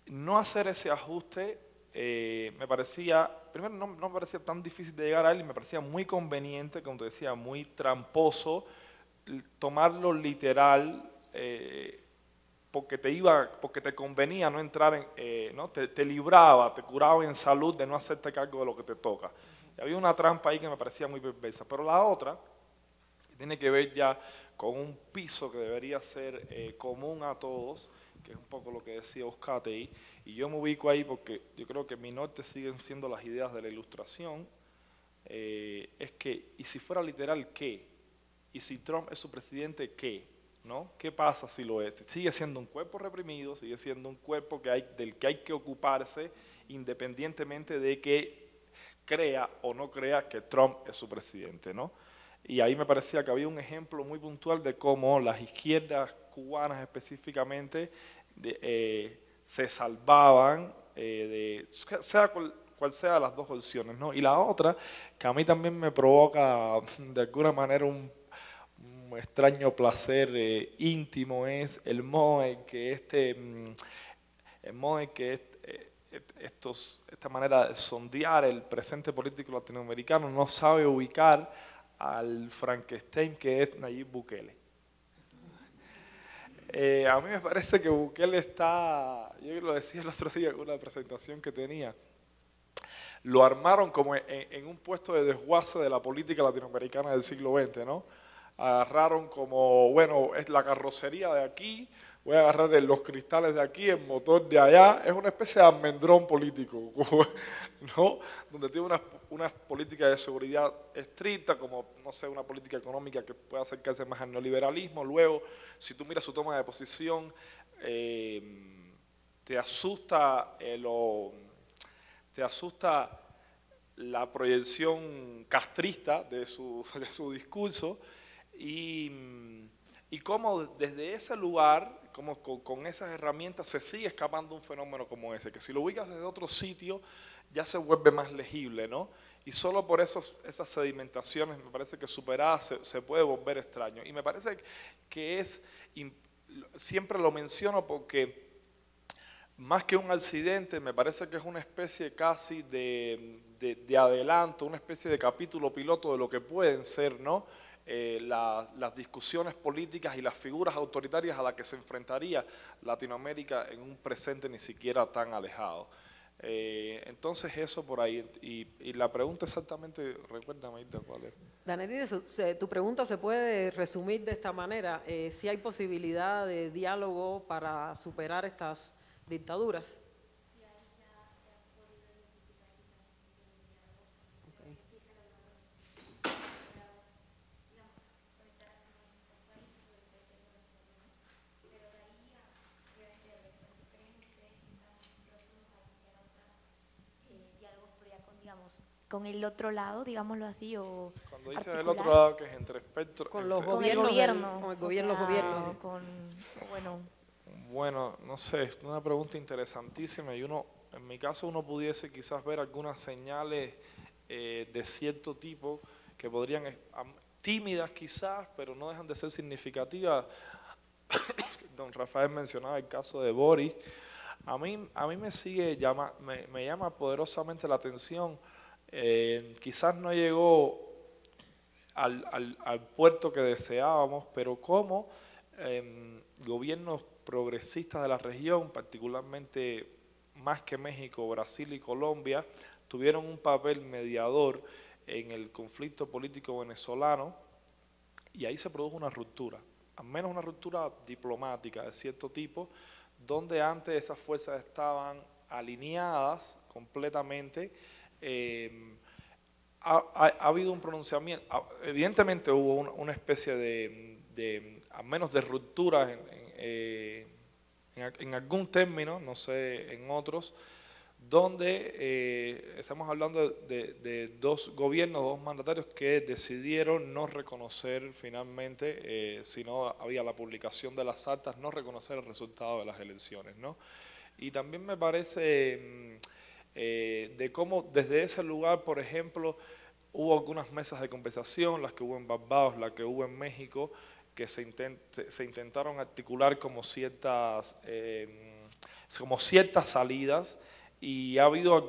No hacer ese ajuste me parecía, primero no me parecía tan difícil de llegar a él y me parecía muy conveniente, como te decía, muy tramposo, tomarlo literal, porque te convenía no entrar ¿no? Te libraba, te curaba en salud de no hacerte cargo de lo que te toca. Y había una trampa ahí que me parecía muy perversa. Pero la otra, que tiene que ver ya con un piso que debería ser común a todos, que es un poco lo que decía Euskate, y yo me ubico ahí porque yo creo que mi norte siguen siendo las ideas de la Ilustración, es que, ¿y si fuera literal qué? ¿Y si Trump es su presidente qué? ¿No? ¿Qué pasa si lo es? Sigue siendo un cuerpo reprimido, sigue siendo un cuerpo del que hay que ocuparse independientemente de que crea o no crea que Trump es su presidente, ¿no? Y ahí me parecía que había un ejemplo muy puntual de cómo las izquierdas cubanas específicamente se salvaban, sea cual sea las dos opciones, ¿no? Y la otra, que a mí también me provoca de alguna manera un extraño placer íntimo, es el modo en que esta manera de sondear el presente político latinoamericano no sabe ubicar al Frankenstein que es Nayib Bukele. A mí me parece que Bukele está, yo lo decía el otro día en una presentación que tenía, lo armaron como en un puesto de desguace de la política latinoamericana del siglo XX, ¿no? Agarraron como, bueno, es la carrocería de aquí, voy a agarrar los cristales de aquí, el motor de allá, es una especie de almendrón político, ¿no? Donde tiene unas políticas de seguridad estrictas, como, no sé, una política económica que pueda acercarse más al neoliberalismo. Luego, si tú miras su toma de posición, te asusta la proyección castrista de su discurso y cómo desde ese lugar, como con esas herramientas se sigue escapando un fenómeno como ese, que si lo ubicas desde otro sitio ya se vuelve más legible, ¿no? Y solo por esas sedimentaciones me parece que superadas se puede volver extraño. Y me parece que siempre lo menciono porque más que un accidente, me parece que es una especie casi de de adelanto, una especie de capítulo piloto de lo que pueden ser, ¿no?, las discusiones políticas y las figuras autoritarias a las que se enfrentaría Latinoamérica en un presente ni siquiera tan alejado. Entonces eso por ahí, y la pregunta exactamente, recuérdame cuál es.
Danelín, tu pregunta se puede resumir de esta manera, si hay posibilidad de diálogo para superar estas dictaduras.
Con el otro lado, digámoslo así, o
cuando dices
articular.
el otro lado, que es entre espectro,
Con los
Con el
gobiernos,
gobierno.
con el gobierno,
o sea,
los gobiernos.
Bueno,
bueno, no sé, es una pregunta interesantísima y uno, en mi caso, uno pudiese quizás ver algunas señales de cierto tipo que podrían, tímidas quizás, pero no dejan de ser significativas. Don Rafael mencionaba el caso de Boris. A mí me llama poderosamente la atención. Quizás no llegó al puerto que deseábamos, pero cómo gobiernos progresistas de la región, particularmente más que México, Brasil y Colombia, tuvieron un papel mediador en el conflicto político venezolano, y ahí se produjo una ruptura, al menos una ruptura diplomática de cierto tipo, donde antes esas fuerzas estaban alineadas completamente. Ha habido un pronunciamiento, evidentemente hubo una especie de al menos de ruptura en algún término, no sé, en otros, donde estamos hablando de dos gobiernos, dos mandatarios que decidieron no reconocer finalmente, si no había la publicación de las actas, no reconocer el resultado de las elecciones, ¿no? Y también me parece de cómo desde ese lugar, por ejemplo, hubo algunas mesas de conversación, las que hubo en Barbados, las que hubo en México, que se intentaron articular como ciertas salidas, y ha habido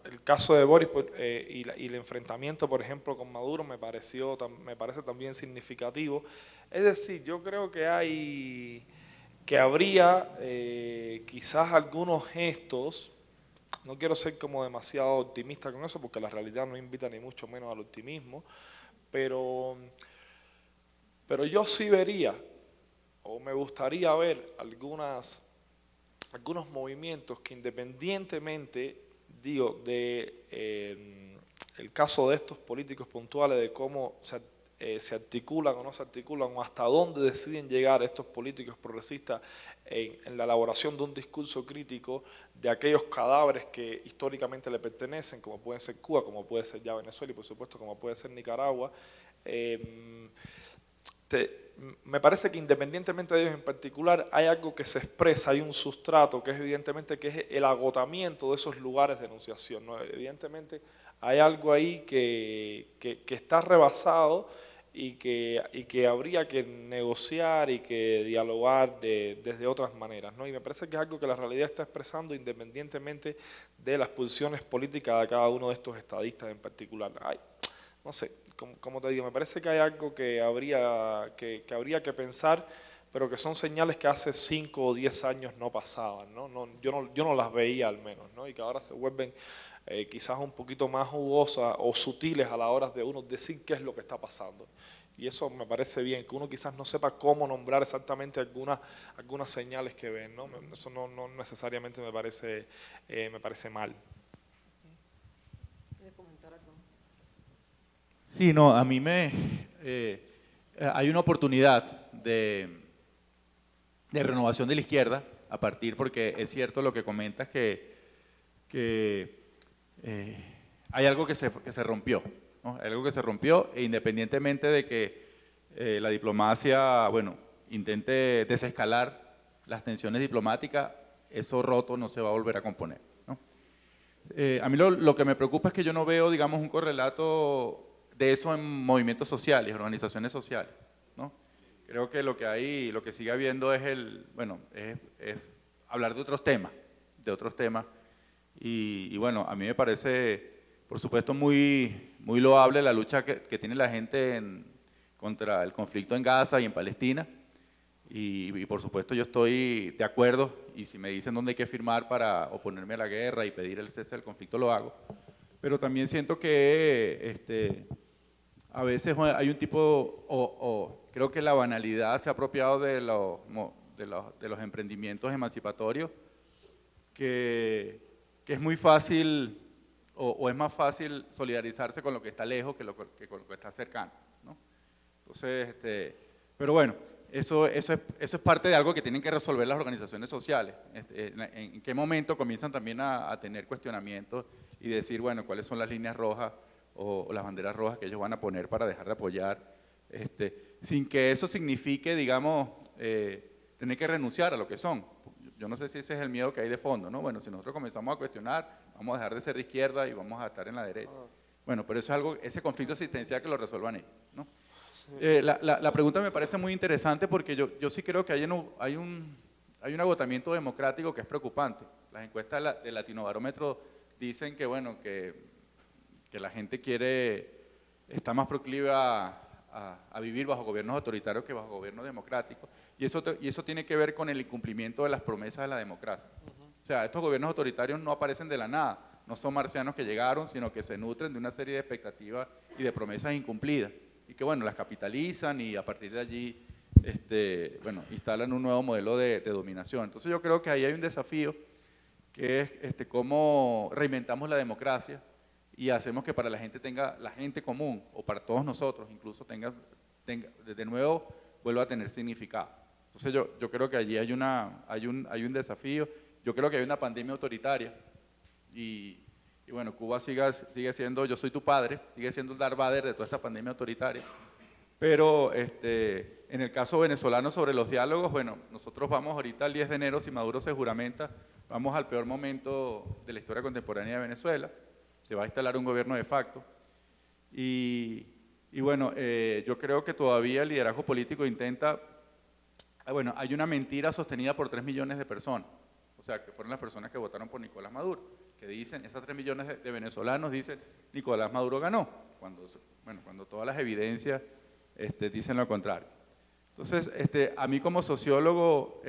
el caso de Boris y el enfrentamiento, por ejemplo, con Maduro me parece también significativo. Es decir, yo creo que habría quizás algunos gestos. No quiero ser como demasiado optimista con eso, porque la realidad no invita ni mucho menos al optimismo, pero yo sí vería, o me gustaría ver algunos movimientos que, independientemente, digo, el caso de estos políticos puntuales, de cómo se articulan o no se articulan, o hasta dónde deciden llegar estos políticos progresistas en la elaboración de un discurso crítico de aquellos cadáveres que históricamente le pertenecen, como pueden ser Cuba, como puede ser ya Venezuela y por supuesto como puede ser Nicaragua. Me parece que independientemente de ellos en particular, hay algo que se expresa, hay un sustrato que es evidentemente que es el agotamiento de esos lugares de enunciación, ¿no? Evidentemente hay algo ahí que está rebasado y que habría que negociar y que dialogar desde otras maneras, ¿no? Y me parece que es algo que la realidad está expresando independientemente de las posiciones políticas de cada uno de estos estadistas en particular. No sé, como te digo, me parece que hay algo que habría que pensar, pero que son señales que hace 5 o 10 años no pasaban, ¿no? Yo no las veía al menos, ¿no? Y que ahora se vuelven quizás un poquito más jugosas o sutiles a la hora de uno decir qué es lo que está pasando. Y eso me parece bien, que uno quizás no sepa cómo nombrar exactamente algunas señales que ven, ¿no? Eso no necesariamente me parece mal.
Sí, no, a mí hay una oportunidad de renovación de la izquierda a partir, porque es cierto lo que comentas, que hay algo que se rompió, ¿no? Hay algo que se rompió, e independientemente de que la diplomacia, bueno, intente desescalar las tensiones diplomáticas, eso roto no se va a volver a componer, ¿no? A mí lo que me preocupa es que yo no veo, digamos, un correlato de eso en movimientos sociales, organizaciones sociales, ¿no? Creo que lo que sigue habiendo es es hablar de otros temas, y bueno, a mí me parece, por supuesto, muy loable la lucha que tiene la gente contra el conflicto en Gaza y en Palestina. Y por supuesto yo estoy de acuerdo, y si me dicen dónde hay que firmar para oponerme a la guerra y pedir el cese del conflicto, lo hago. Pero también siento que a veces hay un tipo, creo que la banalidad se ha apropiado de los emprendimientos emancipatorios, que es muy fácil, o es más fácil solidarizarse con lo que está lejos que con lo que está cercano, ¿no? Entonces, pero bueno, eso es parte de algo que tienen que resolver las organizaciones sociales. ¿En qué momento comienzan también a tener cuestionamientos y decir, bueno, cuáles son las líneas rojas o las banderas rojas que ellos van a poner para dejar de apoyar, sin que eso signifique, digamos, tener que renunciar a lo que son? Yo no sé si ese es el miedo que hay de fondo, ¿no? Bueno, si nosotros comenzamos a cuestionar, vamos a dejar de ser de izquierda y vamos a estar en la derecha. Bueno, pero eso es algo, ese conflicto existencial que lo resuelvan ellos, ¿no? La pregunta me parece muy interesante porque yo sí creo que hay un agotamiento democrático que es preocupante. Las encuestas del Latinobarómetro dicen que, bueno, que la gente está más proclive a vivir bajo gobiernos autoritarios que bajo gobiernos democráticos, y eso tiene que ver con el incumplimiento de las promesas de la democracia. O sea, estos gobiernos autoritarios no aparecen de la nada, no son marcianos que llegaron, sino que se nutren de una serie de expectativas y de promesas incumplidas, y que, bueno, las capitalizan y a partir de allí, bueno, instalan un nuevo modelo de dominación. Entonces yo creo que ahí hay un desafío, que es cómo reinventamos la democracia y hacemos que para la gente común, o para todos nosotros incluso, tenga de nuevo, vuelva a tener significado. Entonces yo creo que allí hay un desafío. Yo creo que hay una pandemia autoritaria y bueno, Cuba sigue siendo, yo soy tu padre, sigue siendo el Darth Vader de toda esta pandemia autoritaria. Pero en el caso venezolano sobre los diálogos, bueno, nosotros vamos ahorita el 10 de enero, si Maduro se juramenta, vamos al peor momento de la historia contemporánea de Venezuela. Se va a instalar un gobierno de facto. Y bueno, yo creo que todavía el liderazgo político intenta, bueno, hay una mentira sostenida por 3 millones de personas, o sea, que fueron las personas que votaron por Nicolás Maduro, que dicen, esas 3 millones de venezolanos dicen, Nicolás Maduro ganó, cuando todas las evidencias dicen lo contrario. Entonces, a mí como sociólogo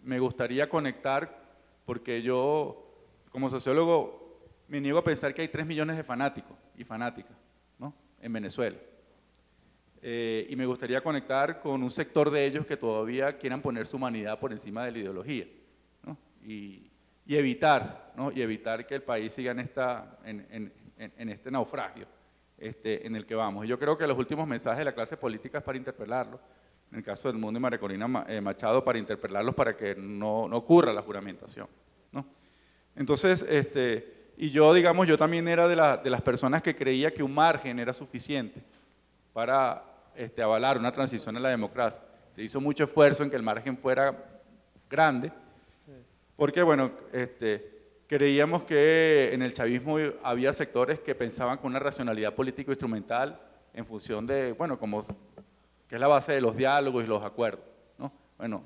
me gustaría conectar, porque yo como sociólogo me niego a pensar que hay 3 millones de fanáticos y fanáticas, ¿no?, en Venezuela. Y me gustaría conectar con un sector de ellos que todavía quieran poner su humanidad por encima de la ideología, ¿no? Y evitar, ¿no?, y evitar que el país siga en este naufragio en el que vamos. Y yo creo que los últimos mensajes de la clase política es para interpelarlos, en el caso del Mundo y María Corina Machado, para interpelarlos para que no ocurra la juramentación, ¿no? Entonces, y yo, digamos, yo también era de las personas que creía que un margen era suficiente para avalar una transición a la democracia. Se hizo mucho esfuerzo en que el margen fuera grande, porque, bueno, creíamos que en el chavismo había sectores que pensaban con una racionalidad político-instrumental en función de, bueno, que es la base de los diálogos y los acuerdos, ¿no? Bueno,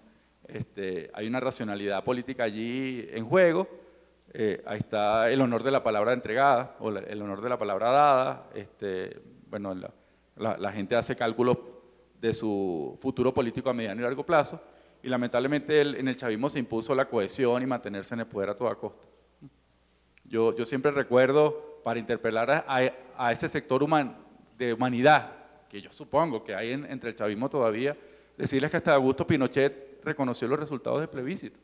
hay una racionalidad política allí en juego. Ahí está el honor de la palabra entregada o el honor de la palabra dada. Bueno, la gente hace cálculos de su futuro político a mediano y largo plazo, y lamentablemente en el chavismo se impuso la cohesión y mantenerse en el poder a toda costa. Yo siempre recuerdo, para interpelar a ese sector de humanidad, que yo supongo que hay entre el chavismo todavía, decirles que hasta Augusto Pinochet reconoció los resultados del plebiscito,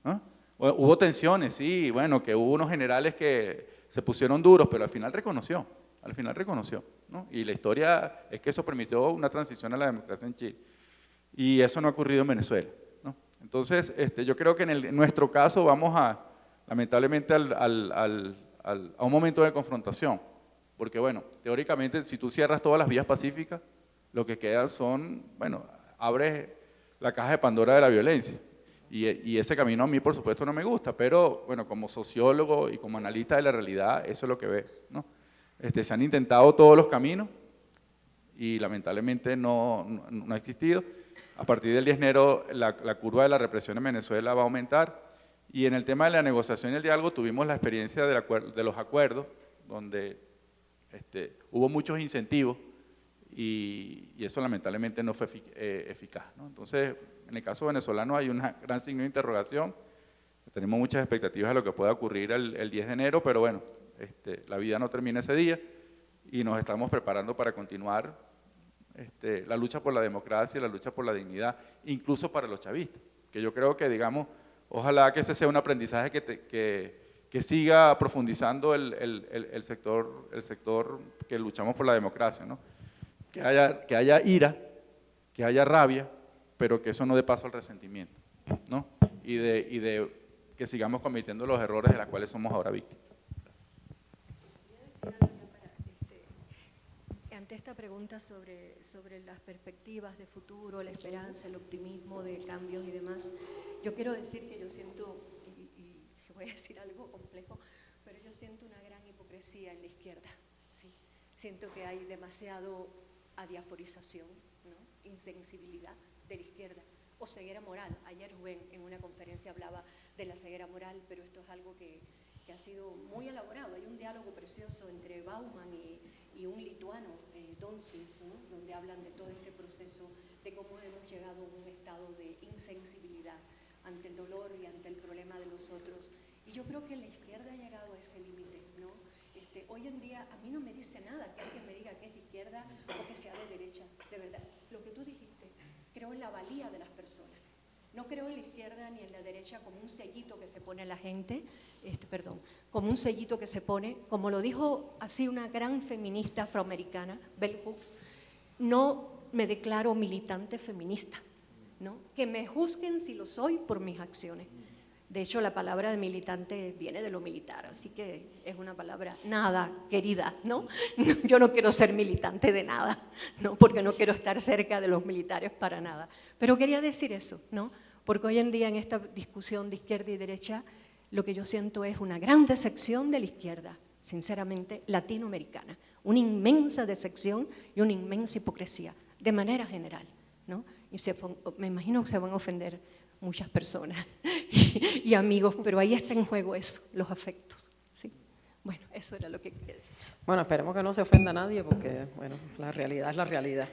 ¿no? Hubo tensiones, sí, bueno, que hubo unos generales que se pusieron duros, pero al final reconoció, ¿no? Y la historia es que eso permitió una transición a la democracia en Chile. Y eso no ha ocurrido en Venezuela, ¿no? Entonces, yo creo que en nuestro caso vamos lamentablemente a un momento de confrontación, porque, bueno, teóricamente, si tú cierras todas las vías pacíficas, lo que queda bueno, abres la caja de Pandora de la violencia. Y ese camino a mí, por supuesto, no me gusta, pero, bueno, como sociólogo y como analista de la realidad, eso es lo que veo, ¿no? Se han intentado todos los caminos y lamentablemente no ha existido. A partir del 10 de enero, la curva de la represión en Venezuela va a aumentar, y en el tema de la negociación y el diálogo tuvimos la experiencia de los acuerdos donde hubo muchos incentivos y eso lamentablemente no fue eficaz, ¿no? Entonces, en el caso venezolano hay un gran signo de interrogación. Tenemos muchas expectativas de lo que pueda ocurrir el 10 de enero, pero bueno, la vida no termina ese día y nos estamos preparando para continuar la lucha por la democracia, la lucha por la dignidad, incluso para los chavistas, que yo creo que, digamos, ojalá que ese sea un aprendizaje que siga profundizando el sector que luchamos por la democracia, ¿no? Que haya ira, que haya rabia, pero que eso no dé paso al resentimiento, ¿no? Y de que sigamos cometiendo los errores de los cuales somos ahora víctimas.
Ante esta pregunta sobre las perspectivas de futuro, la esperanza, el optimismo de cambios y demás, yo quiero decir que yo siento, y voy a decir algo complejo, pero yo siento una gran hipocresía en la izquierda, ¿sí? Siento que hay demasiado adiaforización, ¿no? Insensibilidad de la izquierda, o ceguera moral. Ayer Rubén en una conferencia hablaba de la ceguera moral, pero esto es algo que ha sido muy elaborado. Hay un diálogo precioso entre Bauman y un lituano, Donskis, ¿no? Donde hablan de todo este proceso, de cómo hemos llegado a un estado de insensibilidad ante el dolor y ante el problema de los otros. Y yo creo que la izquierda ha llegado a ese límite, ¿no? Hoy en día a mí no me dice nada que alguien me diga que es de izquierda o que sea de derecha, de verdad. Lo que tú dijiste, creo en la valía de las personas. No creo en la izquierda ni en la derecha como un sellito que se pone a la gente, como un sellito que se pone, como lo dijo así una gran feminista afroamericana, Bell Hooks, no me declaro militante feminista, ¿no? Que me juzguen si lo soy por mis acciones. De hecho, la palabra de militante viene de lo militar, así que es una palabra nada querida, ¿no? Yo no quiero ser militante de nada, ¿no? Porque no quiero estar cerca de los militares para nada. Pero quería decir eso, ¿no? Porque hoy en día en esta discusión de izquierda y derecha, lo que yo siento es una gran decepción de la izquierda, sinceramente, latinoamericana. Una inmensa decepción y una inmensa hipocresía, de manera general, ¿no? Y me imagino que se van a ofender muchas personas y amigos, pero ahí está en juego eso, los afectos, ¿sí? Bueno, eso era lo que quería decir.
Bueno, esperemos que no se ofenda a nadie porque, bueno, la realidad es la realidad.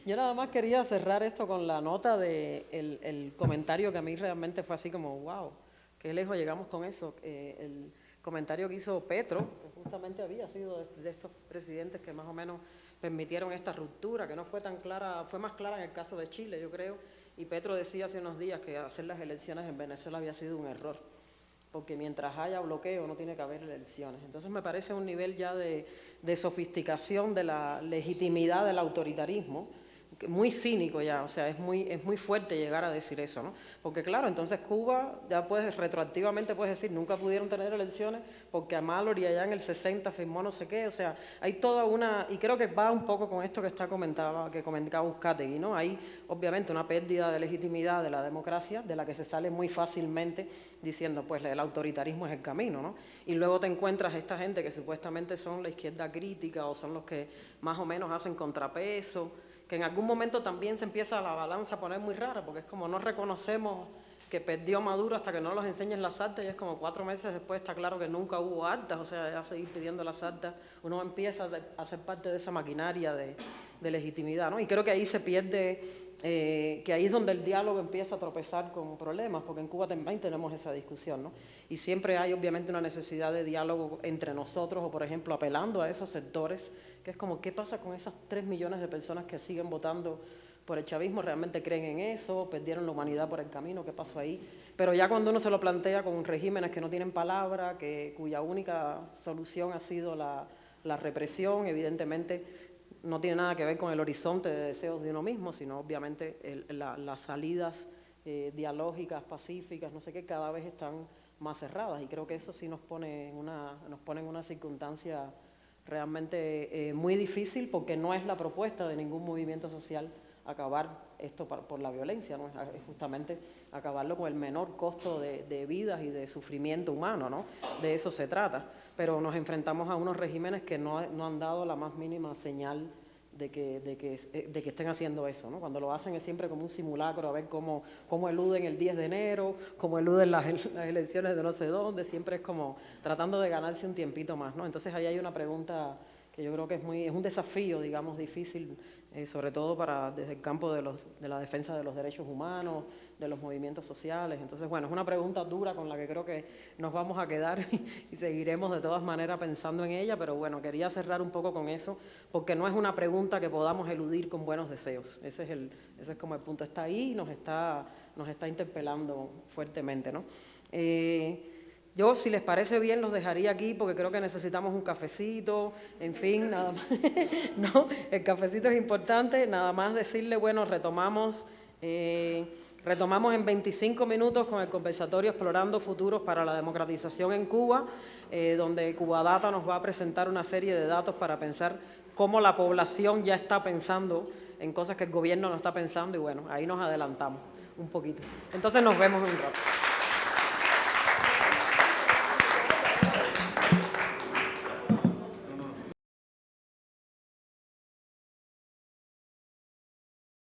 Yo nada más quería cerrar esto con la nota el comentario que a mí realmente fue así como, wow, qué lejos llegamos con eso. El comentario que hizo Petro, que justamente había sido de estos presidentes que más o menos permitieron esta ruptura, que no fue tan clara, fue más clara en el caso de Chile, yo creo, y Petro decía hace unos días que hacer las elecciones en Venezuela había sido un error, porque mientras haya bloqueo no tiene que haber elecciones. Entonces me parece un nivel ya de sofisticación de la legitimidad del autoritarismo, muy cínico ya, o sea, es muy fuerte llegar a decir eso, ¿no? Porque claro, entonces Cuba, ya puedes, retroactivamente puedes decir, nunca pudieron tener elecciones porque a Mallory allá en el 60 firmó no sé qué, o sea, hay toda una, y creo que va un poco con esto que comentaba Uzcategui, ¿no? Hay obviamente una pérdida de legitimidad de la democracia, de la que se sale muy fácilmente diciendo, pues el autoritarismo es el camino, ¿no? Y luego te encuentras esta gente que supuestamente son la izquierda crítica o son los que más o menos hacen contrapeso, que en algún momento también se empieza la balanza a poner muy rara, porque es como no reconocemos que perdió Maduro hasta que no los enseñen las actas, y es como 4 meses después está claro que nunca hubo actas, o sea, ya seguir pidiendo las actas, uno empieza a ser parte de esa maquinaria de legitimidad, ¿no? Y creo que ahí se pierde, que ahí es donde el diálogo empieza a tropezar con problemas, porque en Cuba también tenemos esa discusión, ¿no? Y siempre hay obviamente una necesidad de diálogo entre nosotros, o por ejemplo apelando a esos sectores, que es como, ¿qué pasa con esas 3 millones de personas que siguen votando por el chavismo? ¿Realmente creen en eso? ¿Perdieron la humanidad por el camino? ¿Qué pasó ahí? Pero ya cuando uno se lo plantea con regímenes que no tienen palabra, cuya única solución ha sido la represión, evidentemente no tiene nada que ver con el horizonte de deseos de uno mismo, sino obviamente las salidas dialógicas, pacíficas, no sé qué, cada vez están más cerradas, y creo que eso sí nos pone en una circunstancia realmente muy difícil, porque no es la propuesta de ningún movimiento social acabar esto por la violencia, ¿no? Es justamente acabarlo con el menor costo de vidas y de sufrimiento humano, ¿no? De eso se trata, pero nos enfrentamos a unos regímenes que no han dado la más mínima señal de que estén haciendo eso, ¿no? Cuando lo hacen es siempre como un simulacro, a ver cómo eluden el 10 de enero, cómo eluden las elecciones de no sé dónde, siempre es como tratando de ganarse un tiempito más, ¿no? Entonces ahí hay una pregunta que yo creo que es un desafío, digamos, difícil, sobre todo desde el campo de la defensa de los derechos humanos, de los movimientos sociales. Entonces, bueno, es una pregunta dura con la que creo que nos vamos a quedar y seguiremos de todas maneras pensando en ella, pero bueno, quería cerrar un poco con eso, porque no es una pregunta que podamos eludir con buenos deseos. Ese es como el punto. Está ahí y nos está interpelando fuertemente, ¿no? Yo, si les parece bien, los dejaría aquí porque creo que necesitamos un cafecito, en fin, nada más. No, el cafecito es importante, nada más decirle, bueno, retomamos en 25 minutos con el conversatorio Explorando Futuros para la Democratización en Cuba, donde Cubadata nos va a presentar una serie de datos para pensar cómo la población ya está pensando en cosas que el gobierno no está pensando y bueno, ahí nos adelantamos un poquito. Entonces nos vemos en un rato.